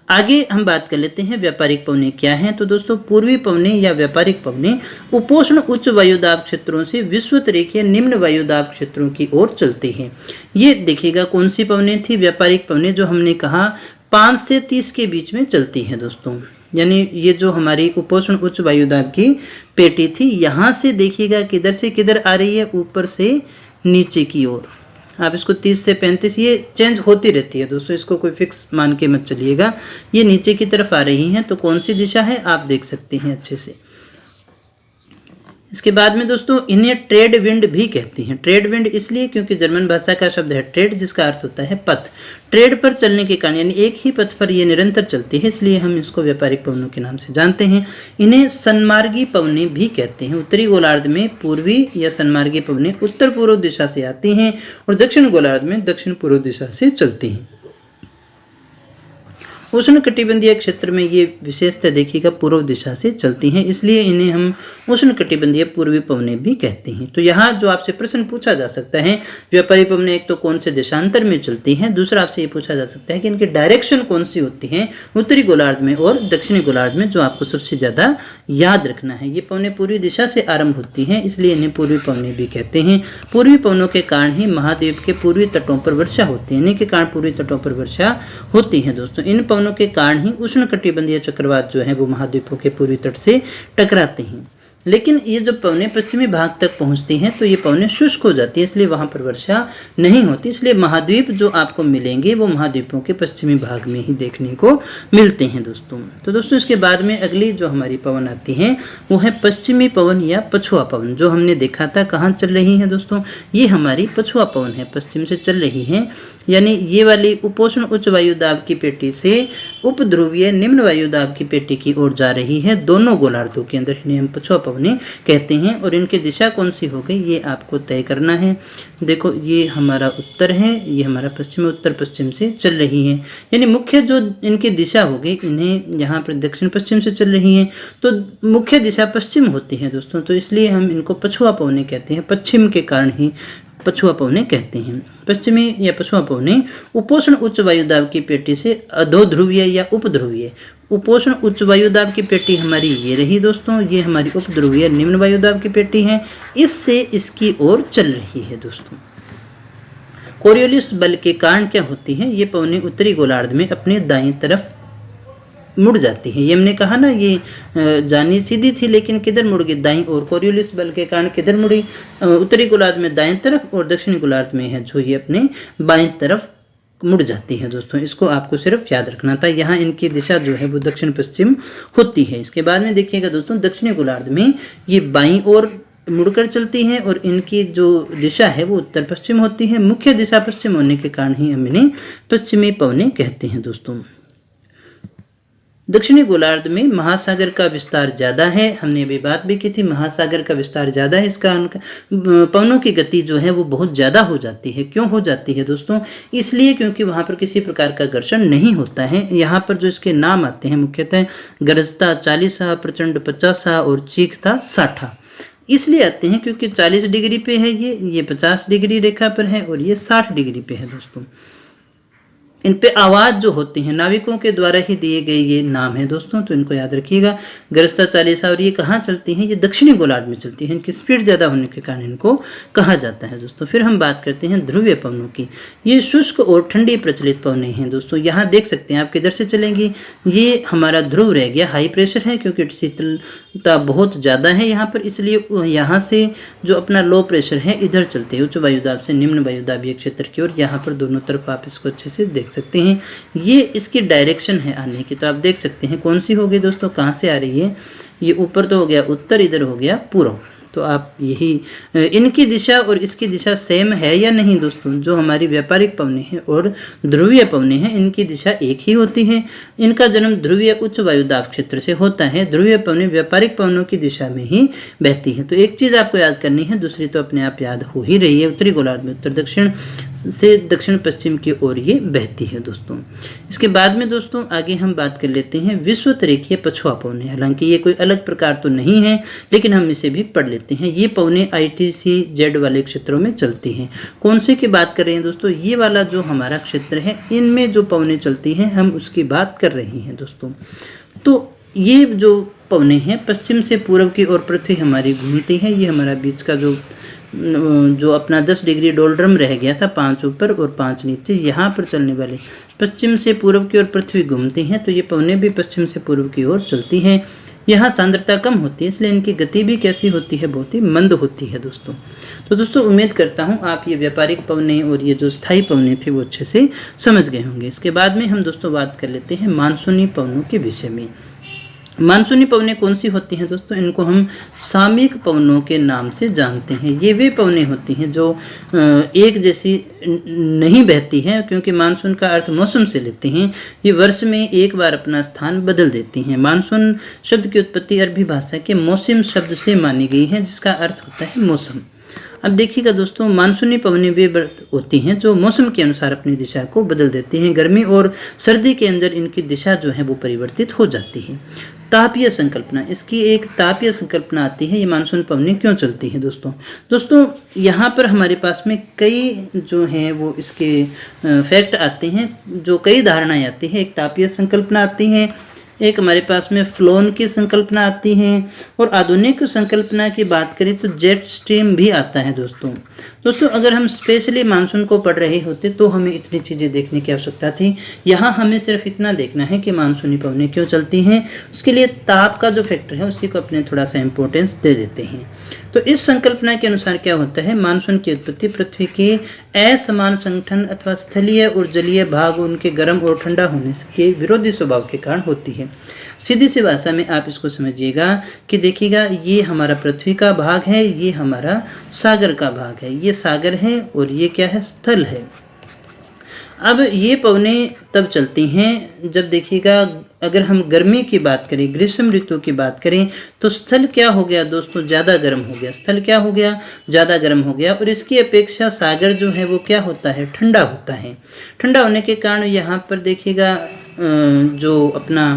आगे हम बात कर लेते हैं व्यापारिक पवनें क्या हैं। तो दोस्तों पूर्वी पवनें या व्यापारिक पवनें उपोष्ण उच्च वायुदाब क्षेत्रों से विषुवत रेखीय निम्न वायुदाब क्षेत्रों की ओर चलती हैं। ये देखिएगा कौन सी पवनें थी, व्यापारिक पवनें, जो हमने कहा 5 से 30 के बीच में चलती हैं दोस्तों। यानी ये जो हमारी उपोष्ण उच्च वायुदाब की पेटी थी, यहाँ से देखिएगा किधर से किधर आ रही है, ऊपर से नीचे की ओर। आप इसको 30 से 35, ये चेंज होती रहती है दोस्तों, इसको कोई फिक्स मान के मत चलिएगा। ये नीचे की तरफ आ रही हैं, तो कौन सी दिशा है आप देख सकते हैं अच्छे से। इसके बाद में दोस्तों इन्हें ट्रेड विंड भी कहते हैं। ट्रेड विंड इसलिए क्योंकि जर्मन भाषा का शब्द है ट्रेड, जिसका अर्थ होता है पथ। ट्रेड पर चलने के कारण यानी एक ही पथ पर ये निरंतर चलती है, इसलिए हम इसको व्यापारिक पवनों के नाम से जानते हैं। इन्हें सन्मार्गी पवनें भी कहते हैं। उत्तरी गोलार्ध में पूर्वी या सन्मार्गी पवनें उत्तर पूर्व दिशा से आती हैं और दक्षिण गोलार्ध में दक्षिण पूर्व दिशा से चलती हैं। उष्ण कटिबंधीय क्षेत्र में ये विशेषता देखिएगा पूर्व दिशा से चलती हैं, इसलिए इन्हें हम उष्ण कटिबंधीय पूर्वी पवनें भी कहते हैं। तो यहाँ जो आपसे प्रश्न पूछा जा सकता है, व्यापारी पवनें एक तो कौन से देशांतर में चलती हैं, दूसरा आपसे ये पूछा जा सकता है कि इनकी डायरेक्शन कौन सी होती है उत्तरी गोलार्ध में और दक्षिणी गोलार्ध में, जो आपको सबसे ज्यादा याद रखना है। ये पवनें पूर्वी दिशा से आरंभ होती हैं, इसलिए इन्हें पूर्वी पवनें भी कहते हैं। पूर्वी पवनों के कारण ही महाद्वीप के पूर्वी तटों पर वर्षा होती है, इन्हीं के कारण पूर्वी तटों पर वर्षा होती है दोस्तों। इन पवनों के कारण ही उष्ण कटिबंधीय चक्रवात जो है वो महाद्वीपों के पूर्वी तट से टकराते हैं। लेकिन ये जब पवनें पश्चिमी भाग तक पहुंचती हैं तो ये पवनें शुष्क हो जाती है, इसलिए वहां पर वर्षा नहीं होती। इसलिए महाद्वीप जो आपको मिलेंगे वो महाद्वीपों के पश्चिमी भाग में ही देखने को मिलते हैं दोस्तों। तो दोस्तों इसके बाद में अगली जो हमारी पवन आती है वो है पश्चिमी पवन या पछुआ पवन। जो हमने देखा था कहाँ चल रही है दोस्तों, ये हमारी पछुआ पवन है, पश्चिम से चल रही है। यानी ये वाली उपोष्ण उच्च वायुदाब की पेटी से उपध्रुवीय निम्न वायुदाब की पेटी की ओर जा रही है, दोनों गोलार्धों के अंदर। इन्हें हम पछुआ पवनें कहते हैं। और इनकी दिशा कौन सी हो गई ये आपको तय करना है। देखो ये हमारा उत्तर है, ये हमारा पश्चिम, उत्तर पश्चिम से चल रही है। यानी मुख्य जो इनकी दिशा हो गई, इन्हें यहाँ पर दक्षिण पश्चिम से चल रही है तो मुख्य दिशा पश्चिम होती है दोस्तों। तो इसलिए हम इनको पछुआ पवनें कहते हैं, पश्चिम के कारण ही पछुआ पवनें कहते हैं। पश्चिमी या पछुआ पवनें उपोष्ण उच्च वायुदाब की पेटी से अधोध्रुवीय या उपध्रुवीय, उपोष्ण उच्च वायुदाब की पेटी हमारी ये रही दोस्तों, ये हमारी उपध्रुवीय निम्न वायुदाब की पेटी है, इससे इसकी ओर चल रही है दोस्तों। कोरियोलिस बल के कारण क्या होती है, ये पवनें उत्तरी गोलार्ध में अपने दाईं तरफ मुड़ जाती है। ये हमने कहा ना ये जानी सीधी थी लेकिन किधर मुड़ गई, दाईं ओर। कोरियोलिस बल के कारण किधर मुड़ी, उत्तरी गोलार्ध में दाईं तरफ और दक्षिणी गोलार्ध में है जो ये अपने बाईं तरफ मुड़ जाती है दोस्तों। इसको आपको सिर्फ याद रखना था। यहाँ इनकी दिशा जो है वो दक्षिण पश्चिम होती है। इसके बाद में देखिएगा दोस्तों दक्षिणी गोलार्ध में ये बाईं ओर मुड़कर चलती है और इनकी जो दिशा है वो उत्तर पश्चिम होती है। मुख्य दिशा पश्चिम होने के कारण ही हम इन्हें पश्चिमी पवनें कहते हैं दोस्तों। दक्षिणी गोलार्ध में महासागर का विस्तार ज्यादा है, हमने अभी बात भी की थी, महासागर का विस्तार ज्यादा है, इसका पवनों की गति जो है वो बहुत ज्यादा हो जाती है। क्यों हो जाती है दोस्तों, इसलिए क्योंकि वहां पर किसी प्रकार का घर्षण नहीं होता है। यहाँ पर जो इसके नाम आते हैं मुख्यतः गरजता 40, प्रचंड 50 और चीखता 60 इसलिए आते हैं क्योंकि 40 डिग्री पे है ये 50 डिग्री रेखा पर है और ये 60 डिग्री पे है दोस्तों। इन पे आवाज जो होती है नाविकों के द्वारा ही दिए गए ये नाम है दोस्तों, तो इनको याद रखिएगा। गरजता 40 और ये कहाँ चलती हैं, ये दक्षिणी गोलार्ध में चलती है। इनकी स्पीड ज्यादा होने के कारण इनको कहा जाता है दोस्तों। फिर हम बात करते हैं ध्रुवीय पवनों की। ये शुष्क और ठंडी प्रचलित पवनें हैं दोस्तों। यहाँ देख सकते हैं आप किधर से चलेंगी, ये हमारा ध्रुव रह गया, हाई प्रेशर है क्योंकि शीतलता बहुत ज्यादा है यहाँ पर, इसलिए यहाँ से जो अपना लो प्रेशर है इधर चलते हैं उच्च वायुदाब से निम्न वायुदाबीय क्षेत्र की ओर। यहाँ पर दोनों तरफ आप इसको अच्छे से देख सकते हैं। ये इसकी डायरेक्शन है आने की, तो आप देख सकते हैं कौन सी होगी दोस्तों, कहाँ से आ रही है। ये ऊपर तो हो गया उत्तर, इधर हो गया पूर्व। तो आप यही इनकी दिशा और इसकी दिशा सेम है या नहीं दोस्तों। जो हमारी व्यापारिक पवनें हैं और ध्रुवीय पवनें हैं इनकी दिशा एक ही होती है। इनका जन्म ध्रुवीय उच्च वायुदाब क्षेत्र से होता है। ध्रुवीय पवनें व्यापारिक पवनों की दिशा में ही बहती है। तो एक चीज आपको याद करनी है, दूसरी तो अपने आप याद हो ही रही है। उत्तरी गोलार्ध में उत्तर दक्षिण से दक्षिण पश्चिम की ओर ये बहती है दोस्तों। इसके बाद में दोस्तों आगे हम बात कर लेते हैं विषुवत रेखीय पछुआ पवनें। हालांकि ये कोई अलग प्रकार तो नहीं है लेकिन हम इसे भी पढ़ लेते हैं। ये पवनें ITC-Z वाले क्षेत्रों में चलती हैं। कौन से की बात कर रहे हैं दोस्तों, ये वाला जो हमारा क्षेत्र है इनमें जो पवनें चलती हैं हम उसकी बात कर रहे हैं दोस्तों। तो ये जो पवनें हैं पश्चिम से पूर्व की ओर पृथ्वी हमारी घूमती है। ये हमारा बीच का जो अपना 10 डिग्री डोलड्रम रह गया था, 5 ऊपर और 5 नीचे, यहाँ पर चलने वाले पश्चिम से पूर्व की ओर पृथ्वी घूमती है। तो ये पवनें भी पश्चिम से पूर्व की ओर चलती हैं। यहाँ सांद्रता कम होती है इसलिए इनकी गति भी कैसी होती है, बहुत ही मंद होती है दोस्तों। तो दोस्तों उम्मीद करता हूँ आप ये व्यापारिक पवनें और ये जो स्थायी पवनें थे वो अच्छे से समझ गए होंगे। इसके बाद में हम दोस्तों बात कर लेते हैं मानसूनी पवनों के विषय में। मानसूनी पवनें कौन सी होती हैं दोस्तों? इनको हम सामयिक पवनों के नाम से जानते हैं। ये वे पवनें होती हैं जो एक जैसी नहीं बहती हैं, क्योंकि मानसून का अर्थ मौसम से लेते हैं। ये वर्ष में एक बार अपना स्थान बदल देती हैं। मानसून शब्द की उत्पत्ति अरबी भाषा के मौसम शब्द से मानी गई है, जिसका अर्थ होता है मौसम। अब देखिएगा दोस्तों, मानसूनी पवनें वे होती हैं जो मौसम के अनुसार अपनी दिशा को बदल देती हैं। गर्मी और सर्दी के अंदर इनकी दिशा जो है वो परिवर्तित हो जाती है। तापीय संकल्पना, इसकी एक तापीय संकल्पना आती है। ये मानसून पवनें क्यों चलती हैं दोस्तों यहाँ पर हमारे पास में कई जो हैं वो इसके फैक्ट आते हैं, जो कई धारणाएं आती हैं। एक तापीय संकल्पना आती है, एक हमारे पास में फ्लोन की संकल्पना आती है, और आधुनिक संकल्पना की बात करें तो जेट स्ट्रीम भी आता है दोस्तों। अगर हम स्पेशली मानसून को पढ़ रहे होते तो हमें इतनी चीज़ें देखने की आवश्यकता थी। यहाँ हमें सिर्फ इतना देखना है कि मानसूनी पवनें क्यों चलती हैं। उसके लिए ताप का जो फैक्टर है उसी को अपने थोड़ा सा इम्पोर्टेंस दे देते हैं। तो इस संकल्पना के अनुसार क्या होता है, मानसून की उत्पत्ति पृथ्वी के असमान संगठन अथवा स्थलीय और जलीय भाग उनके गर्म और ठंडा होने के विरोधी स्वभाव के कारण होती है। सीधी सी भाषा में आप इसको समझिएगा कि देखिएगा, ये हमारा पृथ्वी का भाग है, ये हमारा सागर का भाग है, ये सागर है और ये क्या है, स्थल है। अब ये पवनें तब चलती हैं जब देखिएगा, अगर हम गर्मी की बात करें, ग्रीष्म ऋतु की बात करें, तो स्थल क्या हो गया दोस्तों, ज़्यादा गर्म हो गया। स्थल क्या हो गया, ज़्यादा गर्म हो गया, और इसकी अपेक्षा सागर जो है वो क्या होता है, ठंडा होता है। ठंडा होने के कारण यहाँ पर देखिएगा जो अपना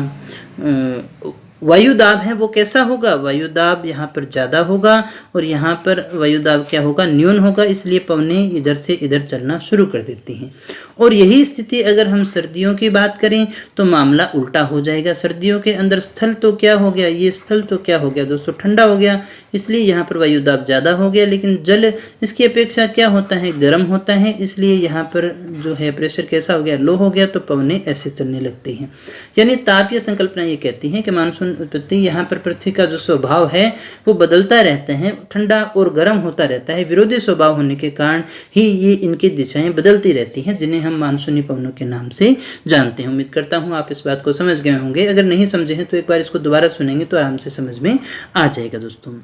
वायुदाब है वो कैसा होगा, वायुदाब यहाँ पर ज़्यादा होगा और यहाँ पर वायुदाब क्या होगा, न्यून होगा। इसलिए पवनें इधर से इधर चलना शुरू कर देती हैं। और यही स्थिति अगर हम सर्दियों की बात करें तो मामला उल्टा हो जाएगा। सर्दियों के अंदर स्थल तो क्या हो गया, ये स्थल तो क्या हो गया दोस्तों, ठंडा हो गया, इसलिए यहाँ पर वायुदाब ज़्यादा हो गया, लेकिन जल इसकी अपेक्षा क्या होता है, गर्म होता है, इसलिए यहाँ पर जो है प्रेशर कैसा हो गया, लो हो गया, तो पवनें ऐसे चलने लगती हैं। यानी तापीय संकल्पना ये कहती है कि मानसून उत्पत्ति यहाँ पर पृथ्वी का जो स्वभाव है वो बदलता रहता है, ठंडा और गर्म होता रहता है। विरोधी स्वभाव होने के कारण ही ये इनकी दिशाएं बदलती रहती हैं, जिन्हें हम मानसूनी पवनों के नाम से जानते हैं। उम्मीद करता हूँ आप इस बात को समझ गए होंगे। अगर नहीं समझे हैं तो एक बार इसको दोबारा सुनेंगे तो आराम से समझ में आ जाएगा दोस्तों।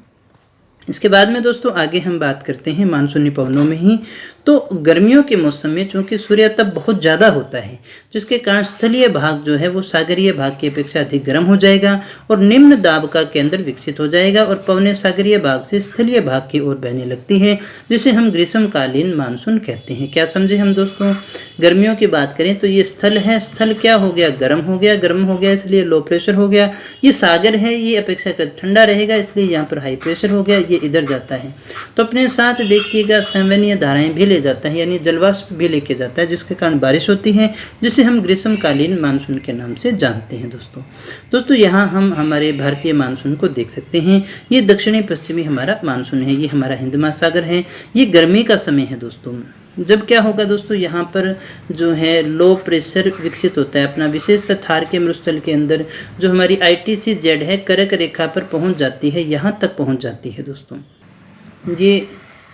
इसके बाद में दोस्तों आगे हम बात करते हैं मानसूनी पवनों में ही। तो गर्मियों के मौसम में चूंकि सूर्यताप बहुत ज़्यादा होता है, जिसके कारण स्थलीय भाग जो है वो सागरीय भाग की अपेक्षा अधिक गर्म हो जाएगा और निम्न दाब का केंद्र विकसित हो जाएगा और पवनें सागरीय भाग से स्थलीय भाग की ओर बहने लगती है, जिसे हम ग्रीष्मकालीन मानसून कहते हैं। क्या समझे हम दोस्तों? गर्मियों की बात करें तो ये स्थल है, स्थल क्या हो गया, गर्म हो गया, गर्म हो गया इसलिए लो प्रेशर हो गया। ये सागर है, ये अपेक्षाकृत ठंडा रहेगा, इसलिए यहाँ पर हाई प्रेशर हो गया, ये इधर जाता है। तो अपने साथ देखिएगा संवहनीय धाराएं भी ले जाता है, यानी जलवाष्प भी लेके जाता है, जिसके कारण बारिश होती है, जिसे हम ग्रीष्मकालीन मानसून के नाम से जानते हैं दोस्तों यहाँ हम हमारे भारतीय मानसून को देख सकते हैं। ये दक्षिणी पश्चिमी हमारा मानसून है, ये हमारा हिंद महासागर है, ये गर्मी का समय है दोस्तों। जब क्या होगा दोस्तों, यहाँ पर जो है लो प्रेशर विकसित होता है अपना, विशेषतः थार के मरुस्थल के अंदर जो हमारी ITCZ है कर्क रेखा पर पहुँच जाती है, यहाँ तक पहुँच जाती है दोस्तों। ये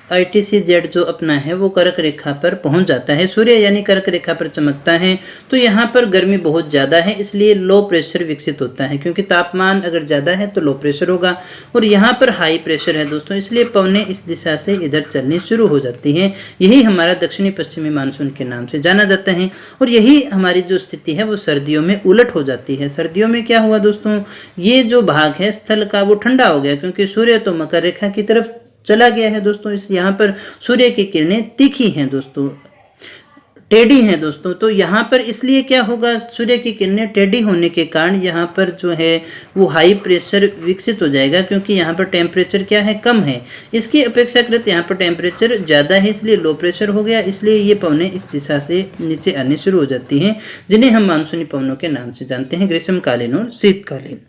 ITCZ जो अपना है वो कर्क रेखा पर पहुंच जाता है, सूर्य यानी कर्क रेखा पर चमकता है, तो यहाँ पर गर्मी बहुत ज़्यादा है, इसलिए लो प्रेशर विकसित होता है। क्योंकि तापमान अगर ज़्यादा है तो लो प्रेशर होगा और यहाँ पर हाई प्रेशर है दोस्तों, इसलिए पवनें इस दिशा से इधर चलनी शुरू हो जाती हैं। यही हमारा दक्षिणी पश्चिमी मानसून के नाम से जाना जाता है और यही हमारी जो स्थिति है वो सर्दियों में उलट हो जाती है। सर्दियों में क्या हुआ दोस्तों, ये जो भाग है स्थल का वो ठंडा हो गया, क्योंकि सूर्य तो मकर रेखा की तरफ चला गया है दोस्तों। इस यहाँ पर सूर्य की किरणें तीखी हैं दोस्तों, टेढ़ी हैं दोस्तों, तो यहाँ पर इसलिए क्या होगा, सूर्य की किरणें टेढ़ी होने के कारण यहाँ पर जो है वो हाई प्रेशर विकसित हो जाएगा, क्योंकि यहाँ पर टेम्परेचर क्या है, कम है। इसकी अपेक्षाकृत यहाँ पर टेम्परेचर ज़्यादा है, इसलिए लो प्रेशर हो गया, इसलिए ये पवनें इस दिशा से नीचे आने शुरू हो जाती हैं, जिन्हें हम मानसूनी पवनों के नाम से जानते हैं, ग्रीष्मकालीन और शीतकालीन।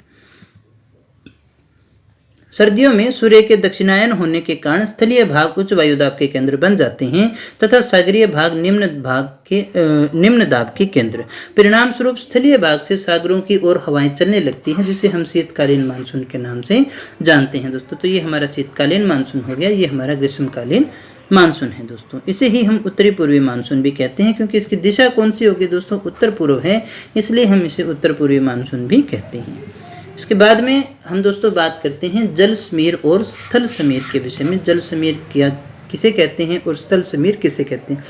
सर्दियों में सूर्य के दक्षिणायन होने के कारण स्थलीय भाग उच्च वायुदाब के केंद्र बन जाते हैं तथा सागरीय भाग निम्न दाब के केंद्र। परिणाम स्वरूप स्थलीय भाग से सागरों की ओर हवाएं चलने लगती हैं, जिसे हम शीतकालीन मानसून के नाम से जानते हैं दोस्तों। तो ये हमारा शीतकालीन मानसून हो गया, ये हमारा ग्रीष्मकालीन मानसून है दोस्तों। इसे ही हम उत्तरी पूर्वी मानसून भी कहते हैं, क्योंकि इसकी दिशा कौन सी होगी दोस्तों, उत्तर पूर्व है, इसलिए हम इसे उत्तर पूर्वी मानसून भी कहते हैं। इसके बाद में हम दोस्तों बात करते हैं जल समीर और स्थल समीर के विषय में। जल समीर क्या किसे कहते हैं और स्थल समीर किसे कहते हैं,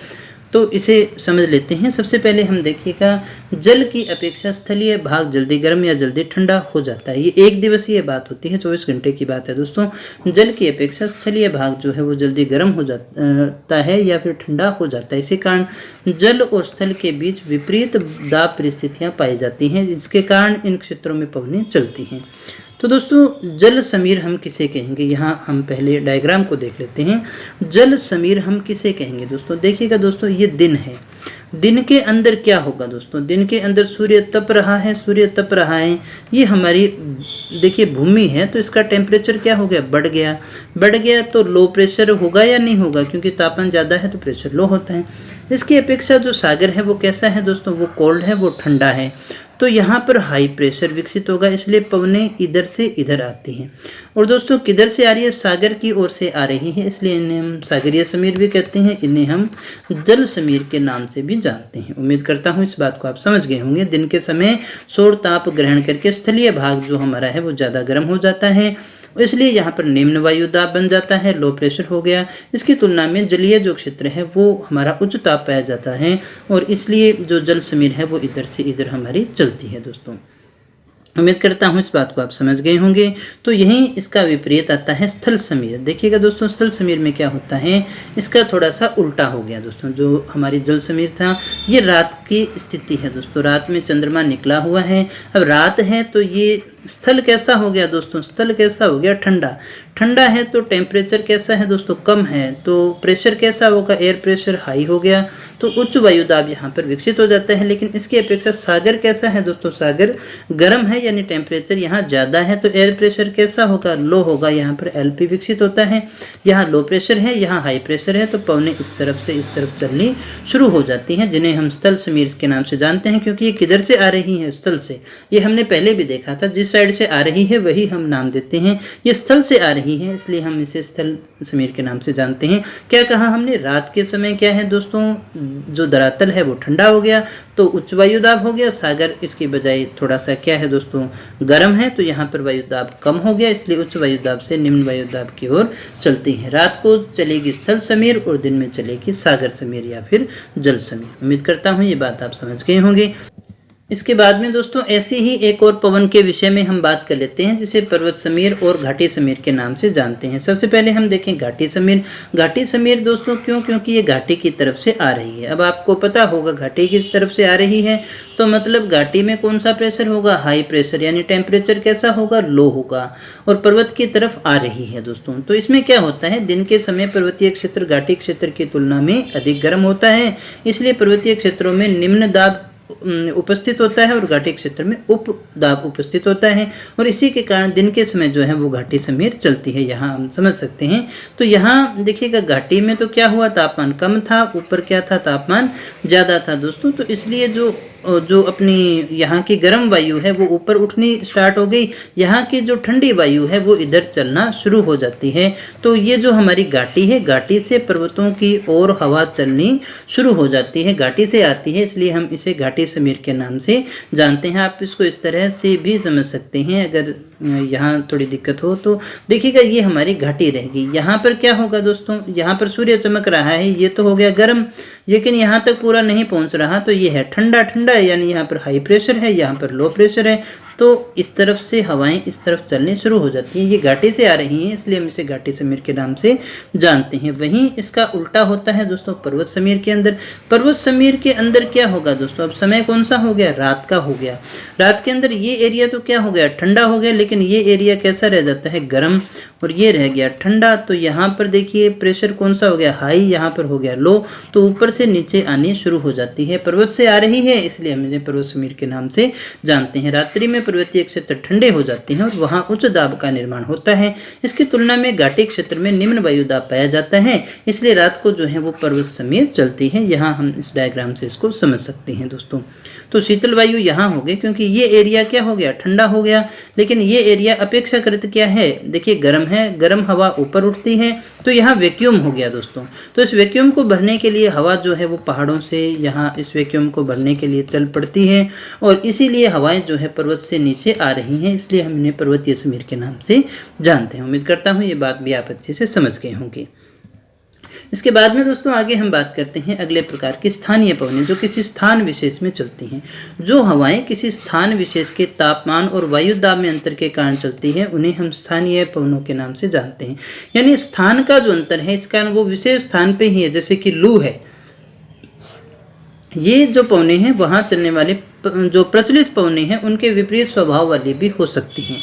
तो इसे समझ लेते हैं। सबसे पहले हम देखिएगा, जल की अपेक्षा स्थलीय भाग जल्दी गर्म या जल्दी ठंडा हो जाता है। ये एक दिवसीय बात होती है, 24 घंटे की बात है दोस्तों। जल की अपेक्षा स्थलीय भाग जो है वो जल्दी गर्म हो जाता है या फिर ठंडा हो जाता है। इसी कारण जल और स्थल के बीच विपरीत दाब परिस्थितियां पाई जाती हैं, जिसके कारण इन क्षेत्रों में पवनें चलती हैं। तो दोस्तों जल समीर हम किसे कहेंगे, यहाँ हम पहले डायग्राम को देख लेते हैं। जल समीर हम किसे कहेंगे दोस्तों, देखिएगा दोस्तों, ये दिन है। दिन के अंदर क्या होगा दोस्तों, दिन के अंदर सूर्य तप रहा है, सूर्य तप रहा है। ये हमारी देखिए भूमि है, तो इसका टेम्परेचर क्या हो गया, बढ़ गया तो लो प्रेशर होगा या नहीं होगा, क्योंकि तापमान ज़्यादा है तो प्रेशर लो होता है। इसकी अपेक्षा जो सागर है वो कैसा है दोस्तों, वो कोल्ड है, वो ठंडा है। तो यहाँ पर हाई प्रेशर विकसित होगा, इसलिए पवनें इधर से इधर आती हैं। और दोस्तों किधर से आ रही है, सागर की ओर से आ रही है, इसलिए इन्हें हम सागरीय समीर भी कहते हैं, इन्हें हम जल समीर के नाम से भी जानते हैं। उम्मीद करता हूँ इस बात को आप समझ गए होंगे। दिन के समय सौर ताप ग्रहण करके स्थलीय भाग जो हमारा है वो ज़्यादा गर्म हो जाता है, इसलिए यहाँ पर निम्न वायु दाब बन जाता है, लो प्रेशर हो गया। इसकी तुलना में जलीय जो क्षेत्र है वो हमारा उच्च ताप पाया जाता है, और इसलिए जो जल समीर है वो इधर से इधर हमारी चलती है दोस्तों। उम्मीद करता हूँ इस बात को आप समझ गए होंगे। तो यही इसका विपरीत आता है स्थल समीर। देखिएगा दोस्तों, स्थल समीर में क्या होता है, इसका थोड़ा सा उल्टा हो गया दोस्तों। जो हमारी जल समीर था ये रात की स्थिति है दोस्तों, रात में चंद्रमा निकला हुआ है। अब रात है तो ये स्थल कैसा हो गया दोस्तों, स्थल कैसा हो गया, ठंडा है। तो टेम्परेचर कैसा है दोस्तों, कम है, तो प्रेशर कैसा होगा, एयर प्रेशर हाई हो गया, तो उच्च वायु दाब यहाँ पर विकसित हो जाता है। लेकिन इसकी अपेक्षा सागर कैसा है दोस्तों, सागर गर्म है, यानी टेम्परेचर यहाँ ज़्यादा है, तो एयर प्रेशर कैसा होगा, लो होगा, यहाँ पर एलपी विकसित होता है। यहाँ लो प्रेशर है, यहाँ हाई प्रेशर है, तो पवनें इस तरफ से इस तरफ चलनी शुरू हो जाती हैं, जिन्हें हम स्थल समीर के नाम से जानते हैं। क्योंकि ये किधर से आ रही है, स्थल से। ये हमने पहले भी देखा था, जिस साइड से आ रही है वही हम नाम देते हैं। ये स्थल से आ रही है, इसलिए हम इसे स्थल समीर के नाम से जानते हैं। क्या कहा हमने, रात के समय क्या है दोस्तों, जो धरातल है वो ठंडा हो गया, तो उच्च वायु दाब हो गया। सागर इसकी बजाय थोड़ा सा क्या है दोस्तों, गर्म है, तो यहाँ पर वायु दाब कम हो गया, इसलिए उच्च वायु दाब से निम्न वायु दाब की ओर चलती है। रात को चलेगी स्थल समीर और दिन में चलेगी सागर समीर या फिर जल समीर। उम्मीद करता हूँ ये बात आप समझ गए होंगे। इसके बाद में दोस्तों ऐसे ही एक और पवन के विषय में हम बात कर लेते हैं, जिसे पर्वत समीर और घाटी समीर के नाम से जानते हैं। सबसे पहले हम देखें घाटी समीर। घाटी समीर दोस्तों क्यों, क्योंकि ये घाटी की तरफ से आ रही है। अब आपको पता होगा घाटी किस तरफ से आ रही है, तो मतलब घाटी में कौन सा प्रेशर होगा, हाई प्रेशर, यानी टेम्परेचर कैसा होगा, लो होगा, और पर्वत की तरफ आ रही है दोस्तों। तो इसमें क्या होता है, दिन के समय पर्वतीय क्षेत्र घाटी क्षेत्र की तुलना में अधिक गर्म होता है, इसलिए पर्वतीय क्षेत्रों में निम्न दाब उपस्थित होता है और घाटी क्षेत्र में उप दाब उपस्थित होता है, और इसी के कारण दिन के समय जो है वो घाटी समीर चलती है। यहाँ हम समझ सकते हैं। तो यहाँ देखिएगा घाटी में तो क्या हुआ, तापमान कम था, ऊपर क्या था, तापमान ज़्यादा था दोस्तों। तो इसलिए जो अपनी यहाँ की गर्म वायु है वो ऊपर उठनी स्टार्ट हो गई, यहाँ की जो ठंडी वायु है वो इधर चलना शुरू हो जाती है। तो ये जो हमारी घाटी है, घाटी से पर्वतों की ओर हवा चलनी शुरू हो जाती है, घाटी से आती है, इसलिए हम इसे घाटी समीर के नाम से जानते हैं। आप इसको इस तरह से भी समझ सकते हैं, अगर यहाँ थोड़ी दिक्कत हो तो देखिएगा ये हमारी घाटी रहेगी। यहाँ पर क्या होगा दोस्तों, यहाँ पर सूर्य चमक रहा है, ये तो हो गया गर्म, लेकिन यहाँ तक पूरा नहीं पहुँच रहा, तो ये है ठंडा, यानी यहाँ पर हाई प्रेशर है, यहाँ पर लो प्रेशर है, तो इस तरफ से हवाएं इस तरफ चलनी शुरू हो जाती हैं। ये घाटी से आ रही हैं, इसलिए हम इसे घाटी समीर के नाम से जानते हैं। वहीं इसका उल्टा होता है दोस्तों पर्वत समीर के अंदर। पर्वत समीर के अंदर क्या होगा दोस्तों, अब समय कौन सा हो गया, रात का हो गया। रात के अंदर ये एरिया तो क्या हो गया, ठंडा हो गया, लेकिन ये एरिया कैसा रह जाता है, गर्म, और ये रह गया ठंडा। तो यहाँ पर देखिए प्रेशर कौन सा हो गया, हाई, यहाँ पर हो गया लो, तो ऊपर से नीचे आनी शुरू हो जाती है। पर्वत से आ रही है, इसलिए हम इसे पर्वत समीर के नाम से जानते हैं। रात्रि में पर्वतीय क्षेत्र ठंडे हो जाते हैं और वहां उच्च दाब का निर्माण होता है। इसकी तुलना में घाटी क्षेत्र में निम्न वायु दाब पाया जाता है, इसलिए रात को जो है वो पर्वत समीर चलती है। यहाँ हम इस डायग्राम से इसको समझ सकते हैं दोस्तों। तो शीतल वायु यहाँ हो गई, क्योंकि ये एरिया क्या हो गया, ठंडा हो गया, लेकिन ये एरिया अपेक्षाकृत क्या है, देखिए गर्म है, गर्म हवा ऊपर उठती है, तो यहाँ वैक्यूम हो गया दोस्तों। तो इस वैक्यूम को भरने के लिए हवा जो है वो पहाड़ों से यहाँ इस वैक्यूम को भरने के लिए चल पड़ती है और इसीलिए हवाएं जो है पर्वत से नीचे आ रही हैं, इसलिए हम इन्हें पर्वतीय समीर के नाम से जानते हैं। उम्मीद करता हूँ ये बात भी आप अच्छे से समझ गए होंगे। इसके बाद में दोस्तों आगे हम बात करते हैं अगले प्रकार की स्थानीय पवनें, जो किसी स्थान विशेष में चलती हैं। जो हवाएं किसी स्थान विशेष के तापमान और वायु दाब में अंतर के कारण चलती हैं, उन्हें हम स्थानीय पवनों के नाम से जानते हैं। यानी स्थान का जो अंतर है इसका वो विशेष स्थान पे ही है। जैसे कि लू है, ये जो पवनें हैं वहां चलने वाले जो प्रचलित पवनें हैं उनके विपरीत स्वभाव वाली भी हो सकती हैं।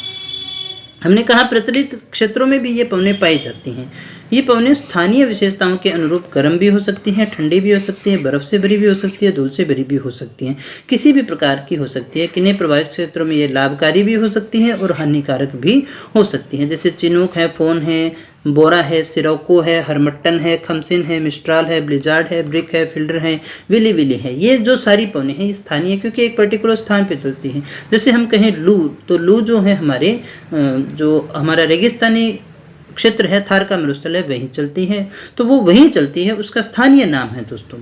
हमने कहा प्रचलित क्षेत्रों में भी ये पवनें पाई जाती हैं। ये पवनें स्थानीय विशेषताओं के अनुरूप गर्म भी हो सकती हैं, ठंडी भी हो सकती हैं, बर्फ से भरी भी हो सकती है, धूल से भरी भी हो सकती हैं, किसी भी प्रकार की हो सकती है। किन्हीं प्रभावित क्षेत्रों में ये लाभकारी भी हो सकती हैं और हानिकारक भी हो सकती हैं। जैसे चिनूक है, फोन है, बोरा है, सिरोको है, हरमट्टन है, खमसिन है, मिस्ट्राल है, ब्लिजार्ड है, ब्रिक है, फिल्डर है, विली विली है। ये जो सारी पवनें हैं ये स्थानीय, क्योंकि एक पर्टिकुलर स्थान पे चलती हैं। जैसे हम कहें लू, तो लू जो है हमारा रेगिस्तानी क्षेत्र है, थार का मरुस्थल है, वहीं चलती है, तो वो वहीं चलती है, उसका स्थानीय नाम है दोस्तों।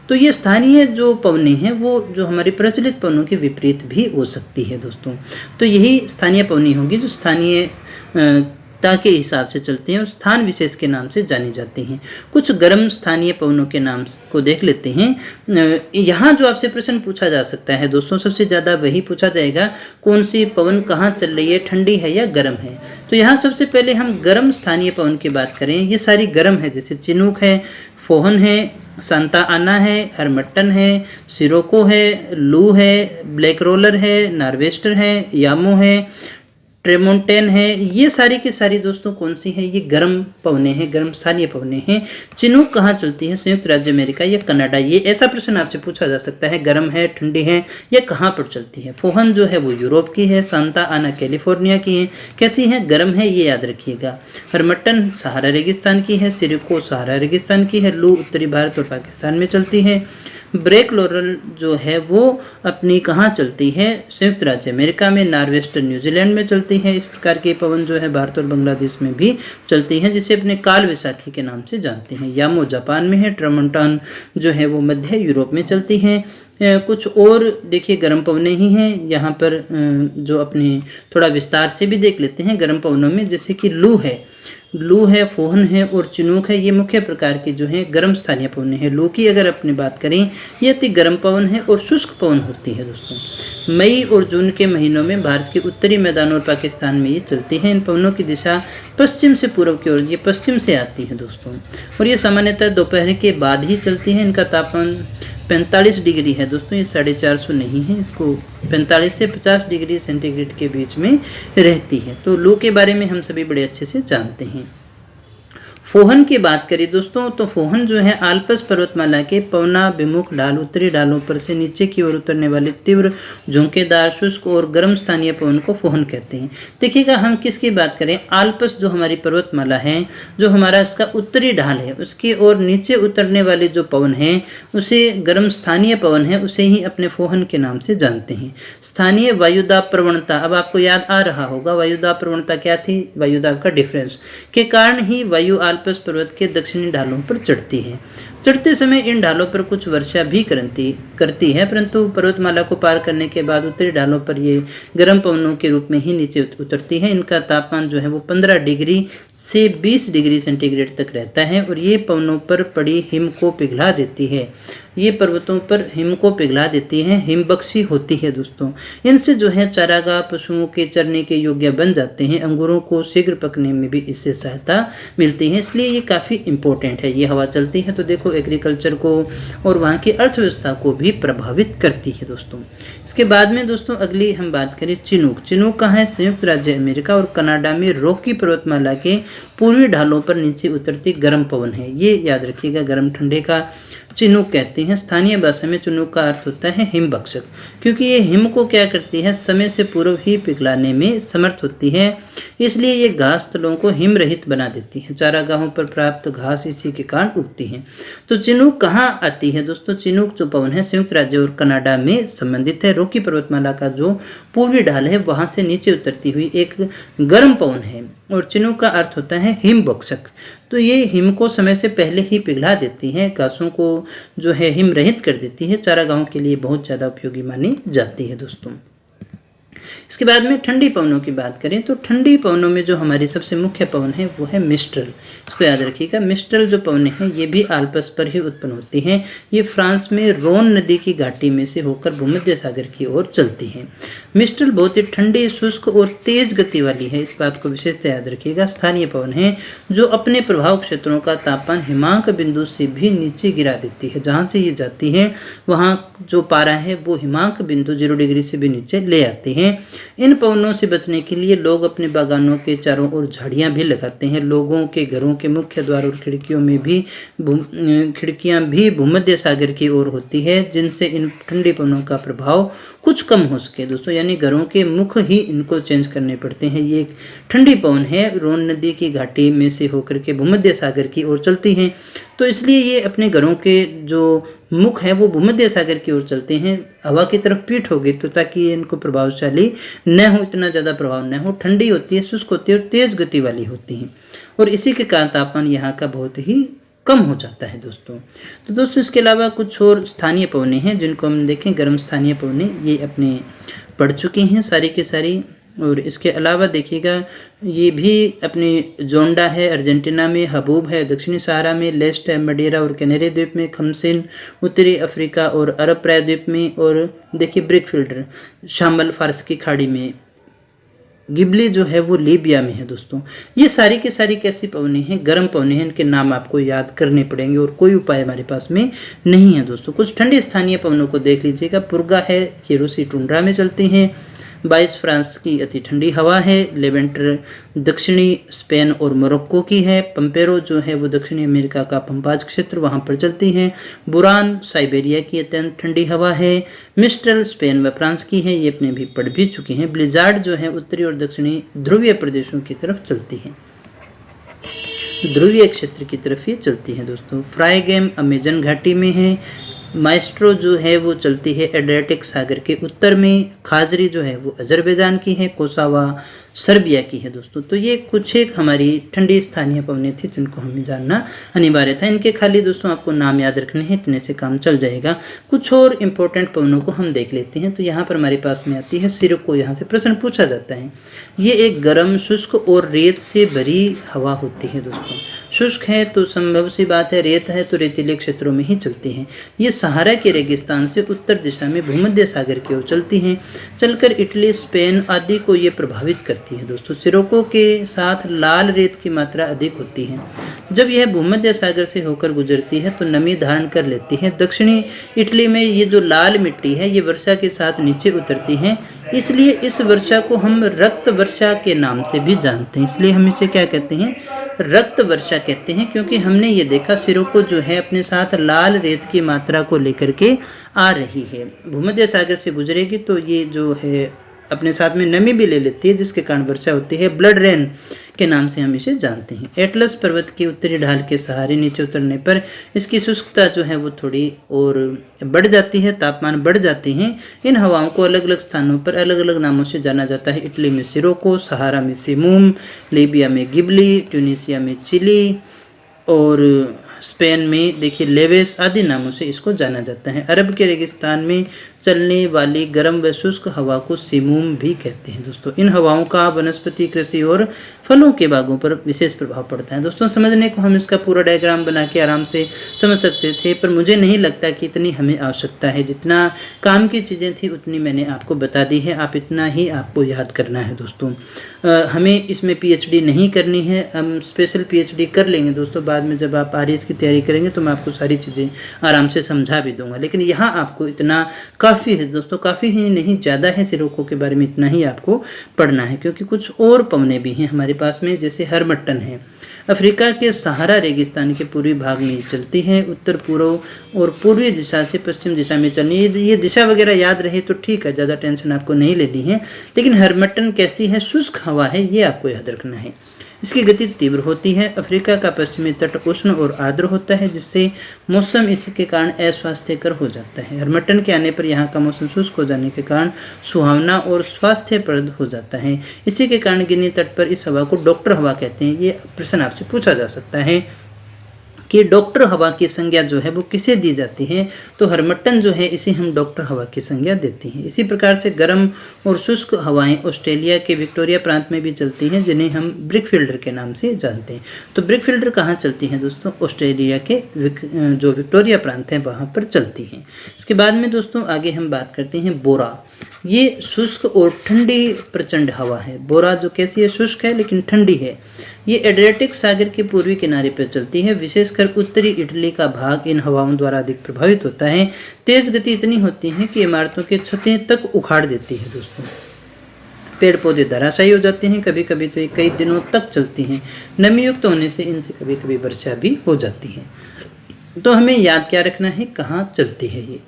तो ये स्थानीय जो पवनें हैं वो जो हमारी प्रचलित पवनों के विपरीत भी हो सकती है दोस्तों। तो यही स्थानीय पवनें होंगी जो स्थानीय के हिसाब से चलती हैं और स्थान विशेष के नाम से जानी जाती हैं। कुछ गर्म स्थानीय पवनों के नाम को देख लेते हैं। यहाँ जो आपसे प्रश्न पूछा जा सकता है दोस्तों, सबसे ज़्यादा वही पूछा जाएगा, कौन सी पवन कहाँ चल रही है, ठंडी है या गर्म है। तो यहाँ सबसे पहले हम गर्म स्थानीय पवन की बात करें। ये सारी गर्म है, जैसे चिनूक है, फोहन है, सांता आना है, हरमट्टन है, सिरोको है, लू है, ब्लैक रोलर है, नार्वेस्टर है, यामो है, ट्रेमोंटेन है। ये सारी की सारी दोस्तों कौन सी है, ये गर्म पवनें हैं, गर्म स्थानीय पवनें हैं। चिनूक कहाँ चलती है, संयुक्त राज्य अमेरिका या कनाडा। ये ऐसा प्रश्न आपसे पूछा जा सकता है, गर्म है, ठंडी है या कहाँ पर चलती है। फोहन जो है वो यूरोप की है, सांता आना कैलिफोर्निया की है। कैसी है, गर्म है, ये याद रखिएगा। हरमट्टन सहारा रेगिस्तान की है, सिरिको सहारा रेगिस्तान की है। लू उत्तरी भारत और पाकिस्तान में चलती है। ब्रेक लोरल जो है वो अपनी कहाँ चलती है, संयुक्त राज्य अमेरिका में। नार्वेस्टर न्यूजीलैंड में चलती है। इस प्रकार के पवन जो है भारत और बांग्लादेश में भी चलती हैं, जिसे अपने काल वैसाखी के नाम से जानते हैं। यामो जापान में है। ट्रमोंटान जो है वो मध्य यूरोप में चलती हैं। कुछ और देखिए गर्म पवनें ही हैं यहाँ पर, जो अपने थोड़ा विस्तार से भी देख लेते हैं गर्म पवनों में। जैसे कि लू है, फोहन है और चिनूक है। ये मुख्य प्रकार की जो है गर्म स्थानीय पवनें हैं। लू की अगर अपनी बात करें, ये अति गर्म पवन है और शुष्क पवन होती है दोस्तों। मई और जून के महीनों में भारत के उत्तरी मैदानों और पाकिस्तान में ये चलती है। इन पवनों की दिशा पश्चिम से पूर्व की ओर, ये पश्चिम से आती है दोस्तों, और ये सामान्यतः दोपहर के बाद ही चलती है। इनका तापमान 45 डिग्री है दोस्तों, ये 450 नहीं है, इसको 45 से 50 डिग्री सेंटीग्रेड के बीच में रहती है। तो लू के बारे में हम सभी बड़े अच्छे से जानते हैं। फोहन की बात करें दोस्तों, तो फोहन जो है आल्पस पर्वतमाला के पवनाभिमुख ढाल, उत्तरी ढालों पर से नीचे की ओर उतरने वाले तीव्र झोंकेदार शुष्क और गर्म स्थानीय पवन को फोहन कहते हैं। देखिएगा हम किसकी बात करें, आल्पस जो हमारी पर्वतमाला है, जो हमारा इसका उत्तरी ढाल है, उसकी ओर नीचे उतरने वाले जो पवन है उसे गर्म स्थानीय पवन है, उसे ही अपने फोहन के नाम से जानते हैं। स्थानीय वायुदाब प्रवणता, अब आपको याद आ रहा होगा वायुदाब प्रवणता क्या थी, वायुदाब का डिफरेंस के कारण ही वायु आल्पस पर्वत के दक्षिणी ढालों पर चढ़ती है। चढ़ते समय इन ढालों पर कुछ वर्षा भी करती है, परंतु पर्वतमाला को पार करने के बाद उत्तरी ढालों पर ये गर्म पवनों के रूप में ही नीचे उतरती है। इनका तापमान जो है वो 15 डिग्री से 20 डिग्री सेंटीग्रेड तक रहता है और ये पवनों पर पड़ी हिम को पिघला देती है। ये पर्वतों पर हिम को पिघला देती है, हिमबख्शी होती है दोस्तों। इनसे जो है चारागाह पशुओं के चरने के योग्य बन जाते हैं। अंगूरों को शीघ्र पकने में भी इससे सहायता मिलती है, इसलिए ये काफ़ी इंपॉर्टेंट है। ये हवा चलती है तो देखो एग्रीकल्चर को और वहाँ की अर्थव्यवस्था को भी प्रभावित करती है दोस्तों। इसके बाद में दोस्तों अगली हम बात करें चिनूक। चिनूक कहाँ है, संयुक्त राज्य अमेरिका और कनाडा में रॉकी पर्वतमाला के पूर्वी ढालों पर नीचे उतरती गर्म पवन है। ये याद रखिएगा, गर्म ठंडे का चिनूक कहते हैं। स्थानीय भाषा में चिनूक का अर्थ होता है हिमभक्षक, क्योंकि ये हिम को क्या करती है, समय से पूर्व ही पिघलाने में समर्थ होती है, इसलिए ये घास तलों को हिम रहित बना देती है। चारागाहों पर प्राप्त घास इसी के कारण उगती है। तो चिनूक कहाँ आती है दोस्तों, चिनूक जो पवन है संयुक्त राज्य और कनाडा में संबंधित है। रॉकी पर्वतमाला का जो पूर्वी ढाल है वहां से नीचे उतरती हुई एक गर्म पवन है और चिनूक का अर्थ होता है हिमभक्षक। तो ये हिम को समय से पहले ही पिघला देती हैं, घासों को जो है हिम रहित कर देती है, चारागाहों के लिए बहुत ज़्यादा उपयोगी मानी जाती है दोस्तों। इसके बाद में ठंडी पवनों की बात करें तो ठंडी पवनों में जो हमारी सबसे मुख्य पवन है वो है मिस्ट्रल। इसको याद रखिएगा, मिस्ट्रल जो पवनें हैं ये भी आल्प्स पर ही उत्पन्न होती हैं। ये फ्रांस में रोन नदी की घाटी में से होकर भूमध्य सागर की ओर चलती हैं। मिस्ट्रल बहुत ही ठंडी, शुष्क और तेज गति वाली है, इस बात को विशेषता याद रखिएगा। स्थानीय पवन है जो अपने प्रभाव क्षेत्रों का तापमान हिमांक बिंदु से भी नीचे गिरा देती है। जहाँ से ये जाती है वहाँ जो पारा है वो हिमांक बिंदु 0 डिग्री से भी नीचे ले आते हैं। इन पवनों से बचने के लिए लोग अपने बागानों के चारों ओर झाड़ियां भी लगाते हैं। लोगों के घरों के मुख्य द्वार और खिड़कियां भी भूमध्य सागर की ओर होती है, जिनसे इन ठंडी पवनों का प्रभाव कुछ कम हो सके दोस्तों। यानी घरों के मुख ही इनको चेंज करने पड़ते हैं। ये एक ठंडी पवन है, रोन नदी की घाटी में से होकर के भूमध्य सागर की ओर चलती हैं, तो इसलिए ये अपने घरों के जो मुख है वो भूमध्य सागर की ओर चलते हैं। हवा की तरफ पीठ हो गई तो ताकि इनको प्रभावशाली न हो, इतना ज़्यादा प्रभाव न हो। ठंडी होती है, शुष्क होती है और तेज गति वाली होती हैं, और इसी के कारण तापमान यहाँ का बहुत ही कम हो जाता है दोस्तों। तो दोस्तों इसके अलावा कुछ और स्थानीय पवनें हैं जिनको हम देखें। गर्म स्थानीय पवनें ये अपने पढ़ चुकी हैं सारी की सारी। और इसके अलावा देखिएगा ये भी अपनी जोंडा है अर्जेंटीना में, हबूब है दक्षिणी सहारा में, लेस्ट है मडेरा और कैनरी द्वीप में, खमसिन उत्तरी अफ्रीका और अरब प्रायद्वीप में, और देखिए ब्रिकफिल्डर शामल फारस की खाड़ी में, गिबली जो है वो लीबिया में है दोस्तों। ये सारी की सारी कैसी पवनें हैं, गर्म पवनें हैं, इनके नाम आपको याद करने पड़ेंगे और कोई उपाय हमारे पास में नहीं है दोस्तों। कुछ ठंडी स्थानीय पवनों को देख लीजिएगा। पुर्गा है, ये रूसी टुंड्रा में चलती हैं। 22 फ्रांस की अति ठंडी हवा है। लेवेंटर दक्षिणी स्पेन और मोरक्को की है। पंपेरो जो है वो दक्षिणी अमेरिका का पंपाज क्षेत्र, वहाँ पर चलती हैं। बुरान साइबेरिया की अत्यंत ठंडी हवा है। मिस्ट्रल स्पेन व फ्रांस की है, ये अपने भी पढ़ भी चुके हैं। ब्लिजार्ड जो है उत्तरी और दक्षिणी ध्रुवीय प्रदेशों की तरफ चलती है, ध्रुवीय क्षेत्र की तरफ ही चलती है दोस्तों। फ्राइगेम अमेजन घाटी में है। माइस्ट्रो जो है वो चलती है एड्रियाटिक सागर के उत्तर में। खाजरी जो है वो अजरबैजान की है। कोसावा सर्बिया की है दोस्तों। तो ये कुछ एक हमारी ठंडी स्थानीय पवनें थी जिनको हमें जानना अनिवार्य था। इनके खाली दोस्तों आपको नाम याद रखने हैं, इतने से काम चल जाएगा। कुछ और इम्पोर्टेंट पवनों को हम देख लेते हैं। तो यहाँ पर हमारे पास में आती है सिरको। यहाँ से प्रश्न पूछा जाता है। ये एक गर्म, शुष्क और रेत से भरी हवा होती है दोस्तों। शुष्क है तो संभव सी बात है, रेत है तो रेतीले क्षेत्रों में ही चलती हैं। ये सहारा के रेगिस्तान से उत्तर दिशा में भूमध्य सागर की ओर चलती हैं, चलकर इटली, स्पेन आदि को ये प्रभावित करती है दोस्तों। सिरोको के साथ लाल रेत की मात्रा अधिक होती है। जब यह भूमध्य सागर से होकर गुजरती है तो नमी धारण कर लेती है। दक्षिणी इटली में ये जो लाल मिट्टी है ये वर्षा के साथ नीचे उतरती है, इसलिए इस वर्षा को हम रक्त वर्षा के नाम से भी जानते हैं। इसलिए हम इसे क्या कहते हैं, रक्त वर्षा कहते हैं, क्योंकि हमने ये देखा सिरोको जो है अपने साथ लाल रेत की मात्रा को लेकर के आ रही है। भूमध्य सागर से गुजरेगी तो ये जो है अपने साथ में नमी भी ले लेती है, जिसके कारण वर्षा होती है। ब्लड रेन के नाम से हम इसे जानते हैं। एटलस पर्वत की उत्तरी ढाल के सहारे नीचे उतरने पर इसकी शुष्कता जो है वो थोड़ी और बढ़ जाती है, तापमान बढ़ जाती है। इन हवाओं को अलग अलग स्थानों पर अलग अलग नामों से जाना जाता है। इटली में सिरोको, सहारा में सिमूम, लीबिया में गिबली, ट्यूनीसिया में चिली और स्पेन में देखिए लेवेस आदि नामों से इसको जाना जाता है। अरब के रेगिस्तान में चलने वाली गर्म व शुष्क हवा को सिमूम भी कहते हैं दोस्तों। इन हवाओं का वनस्पति, कृषि और फलों के बागों पर विशेष प्रभाव पड़ता है। दोस्तों समझने को हम इसका पूरा डायग्राम बना के आराम से समझ सकते थे, पर मुझे नहीं लगता कि इतनी हमें आवश्यकता है। जितना काम की चीज़ें थी उतनी मैंने आपको बता दी है, आप इतना ही आपको याद करना है दोस्तों। हमें इसमें पीएचडी नहीं करनी है, हम स्पेशल पीएचडी कर लेंगे दोस्तों बाद में। जब आप आरएएस की तैयारी करेंगे तो मैं आपको सारी चीज़ें आराम से समझा भी दूंगा, लेकिन यहाँ आपको इतना काफ़ी है दोस्तों, काफ़ी ही नहीं ज़्यादा है। सिरोको के बारे में इतना ही आपको पढ़ना है, क्योंकि कुछ और पवनें भी हैं हमारे पास में, जैसे हरमट्टन है। अफ्रीका के सहारा रेगिस्तान के पूर्वी भाग में चलती है। उत्तर पूर्व और पूर्वी दिशा से पश्चिम दिशा में चलनी, ये दिशा वगैरह याद रहे तो ठीक है, ज़्यादा टेंशन आपको नहीं लेनी है। लेकिन हरमट्टन कैसी है, शुष्क हवा है, ये आपको याद रखना है। इसकी गति तीव्र होती है। अफ्रीका का पश्चिमी तट उष्ण और आर्द्र होता है, जिससे मौसम इसके कारण अस्वास्थ्यकर हो जाता है। हरमट्टन के आने पर यहाँ का मौसम शुष्क हो जाने के कारण सुहावना और स्वास्थ्यप्रद हो जाता है। इसी के कारण गिनी तट पर इस हवा को डॉक्टर हवा कहते हैं। ये प्रश्न आपसे पूछा जा सकता है कि डॉक्टर हवा की संज्ञा जो है वो किसे दी जाती है, तो हरमट्टन जो है इसे हम डॉक्टर हवा की संज्ञा देते हैं। इसी प्रकार से गर्म और शुष्क हवाएं ऑस्ट्रेलिया के विक्टोरिया प्रांत में भी चलती हैं, जिन्हें हम ब्रिकफील्डर के नाम से जानते हैं। तो ब्रिकफील्डर कहाँ चलती हैं दोस्तों? ऑस्ट्रेलिया के जो विक्टोरिया प्रांत है वहाँ पर चलती हैं। इसके बाद में दोस्तों आगे हम बात करते हैं बोरा। ये शुष्क और ठंडी प्रचंड हवा है। बोरा जो कैसी है? शुष्क है लेकिन ठंडी है। ये एड्रियाटिक सागर के पूर्वी किनारे पर चलती है। विशेषकर उत्तरी इटली का भाग इन हवाओं द्वारा अधिक प्रभावित होता है। तेज गति इतनी होती है कि इमारतों की छतें तक उखाड़ देती है दोस्तों। पेड़ पौधे धराशायी हो जाते हैं। कभी कभी तो ये कई दिनों तक चलती हैं। नमी युक्त होने से इनसे कभी कभी वर्षा भी हो जाती है। तो हमें याद क्या रखना है, कहाँ चलती है ये?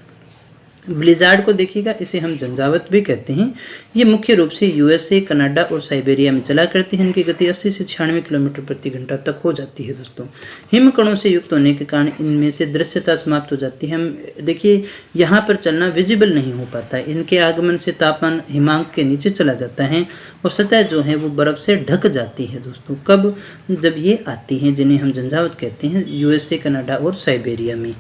ब्लिजार्ड को देखिएगा, इसे हम झंझावत भी कहते हैं। ये मुख्य रूप से यूएसए, कनाडा और साइबेरिया में चला करती है। इनकी गति 80 से 96 किलोमीटर प्रति घंटा तक हो जाती है दोस्तों। हिमकणों से युक्त होने के कारण इनमें से दृश्यता समाप्त हो जाती है। हम देखिए यहाँ पर चलना विजिबल नहीं हो पाता है। इनके आगमन से तापमान हिमांक के नीचे चला जाता है और सतह जो है वो बर्फ से ढक जाती है दोस्तों। कब? जब ये आती हैं, जिन्हें हम झंझावत कहते हैं, यूएसए, कनाडा और साइबेरिया में।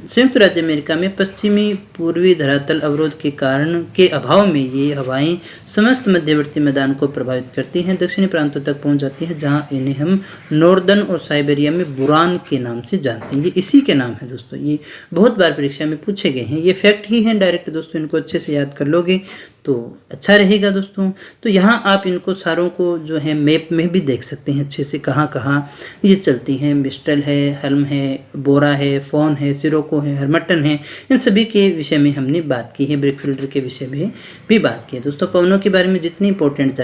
संयुक्त राज्य अमेरिका में पश्चिमी पूर्वी धरातल अवरोध के कारण के अभाव में ये हवाएं समस्त मध्यवर्ती मैदान को प्रभावित करती हैं, दक्षिणी प्रांतों तक पहुंच जाती हैं, जहां इन्हें हम नॉर्दर्न और साइबेरिया में बुरान के नाम से जानते हैं। ये इसी के नाम है दोस्तों। ये बहुत बार परीक्षा में पूछे गए हैं। ये फैक्ट ही हैं डायरेक्ट दोस्तों। इनको अच्छे से याद कर लोगे तो अच्छा रहेगा दोस्तों। तो यहाँ आप इनको सारों को जो है मैप में भी देख सकते हैं अच्छे से, कहाँ कहाँ ये चलती हैं। मिस्टल है, हल्म है, बोरा है, फोन है, सिरोको है, हरमट्टन है। इन सभी के विषय में हमने बात की है। ब्रिकफील्डर के विषय में भी बात की है दोस्तों। पवनों के बारे में जितनी इंपॉर्टेंट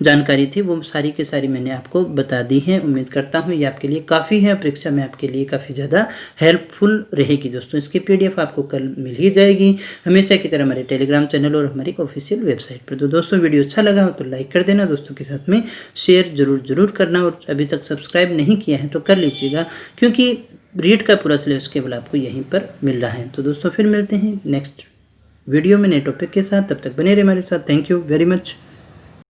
जानकारी थी वो सारी की सारी मैंने आपको बता दी है। उम्मीद करता हूँ ये आपके लिए काफ़ी है, परीक्षा में आपके लिए काफ़ी ज़्यादा हेल्पफुल रहेगी दोस्तों। इसकी PDF आपको कल मिल ही जाएगी, हमेशा की तरह हमारे टेलीग्राम चैनल और हमारी ऑफिशियल वेबसाइट पर। तो दोस्तों वीडियो अच्छा लगा हो तो लाइक कर देना, दोस्तों के साथ में शेयर जरूर करना, और अभी तक सब्सक्राइब नहीं किया है तो कर लीजिएगा, क्योंकि रीड का पूरा सिलेबस केवल आपको यहीं पर मिल रहा है। तो दोस्तों फिर मिलते हैं नेक्स्ट वीडियो में नए टॉपिक के साथ। तब तक बने रहे हमारे साथ। Thank you very much.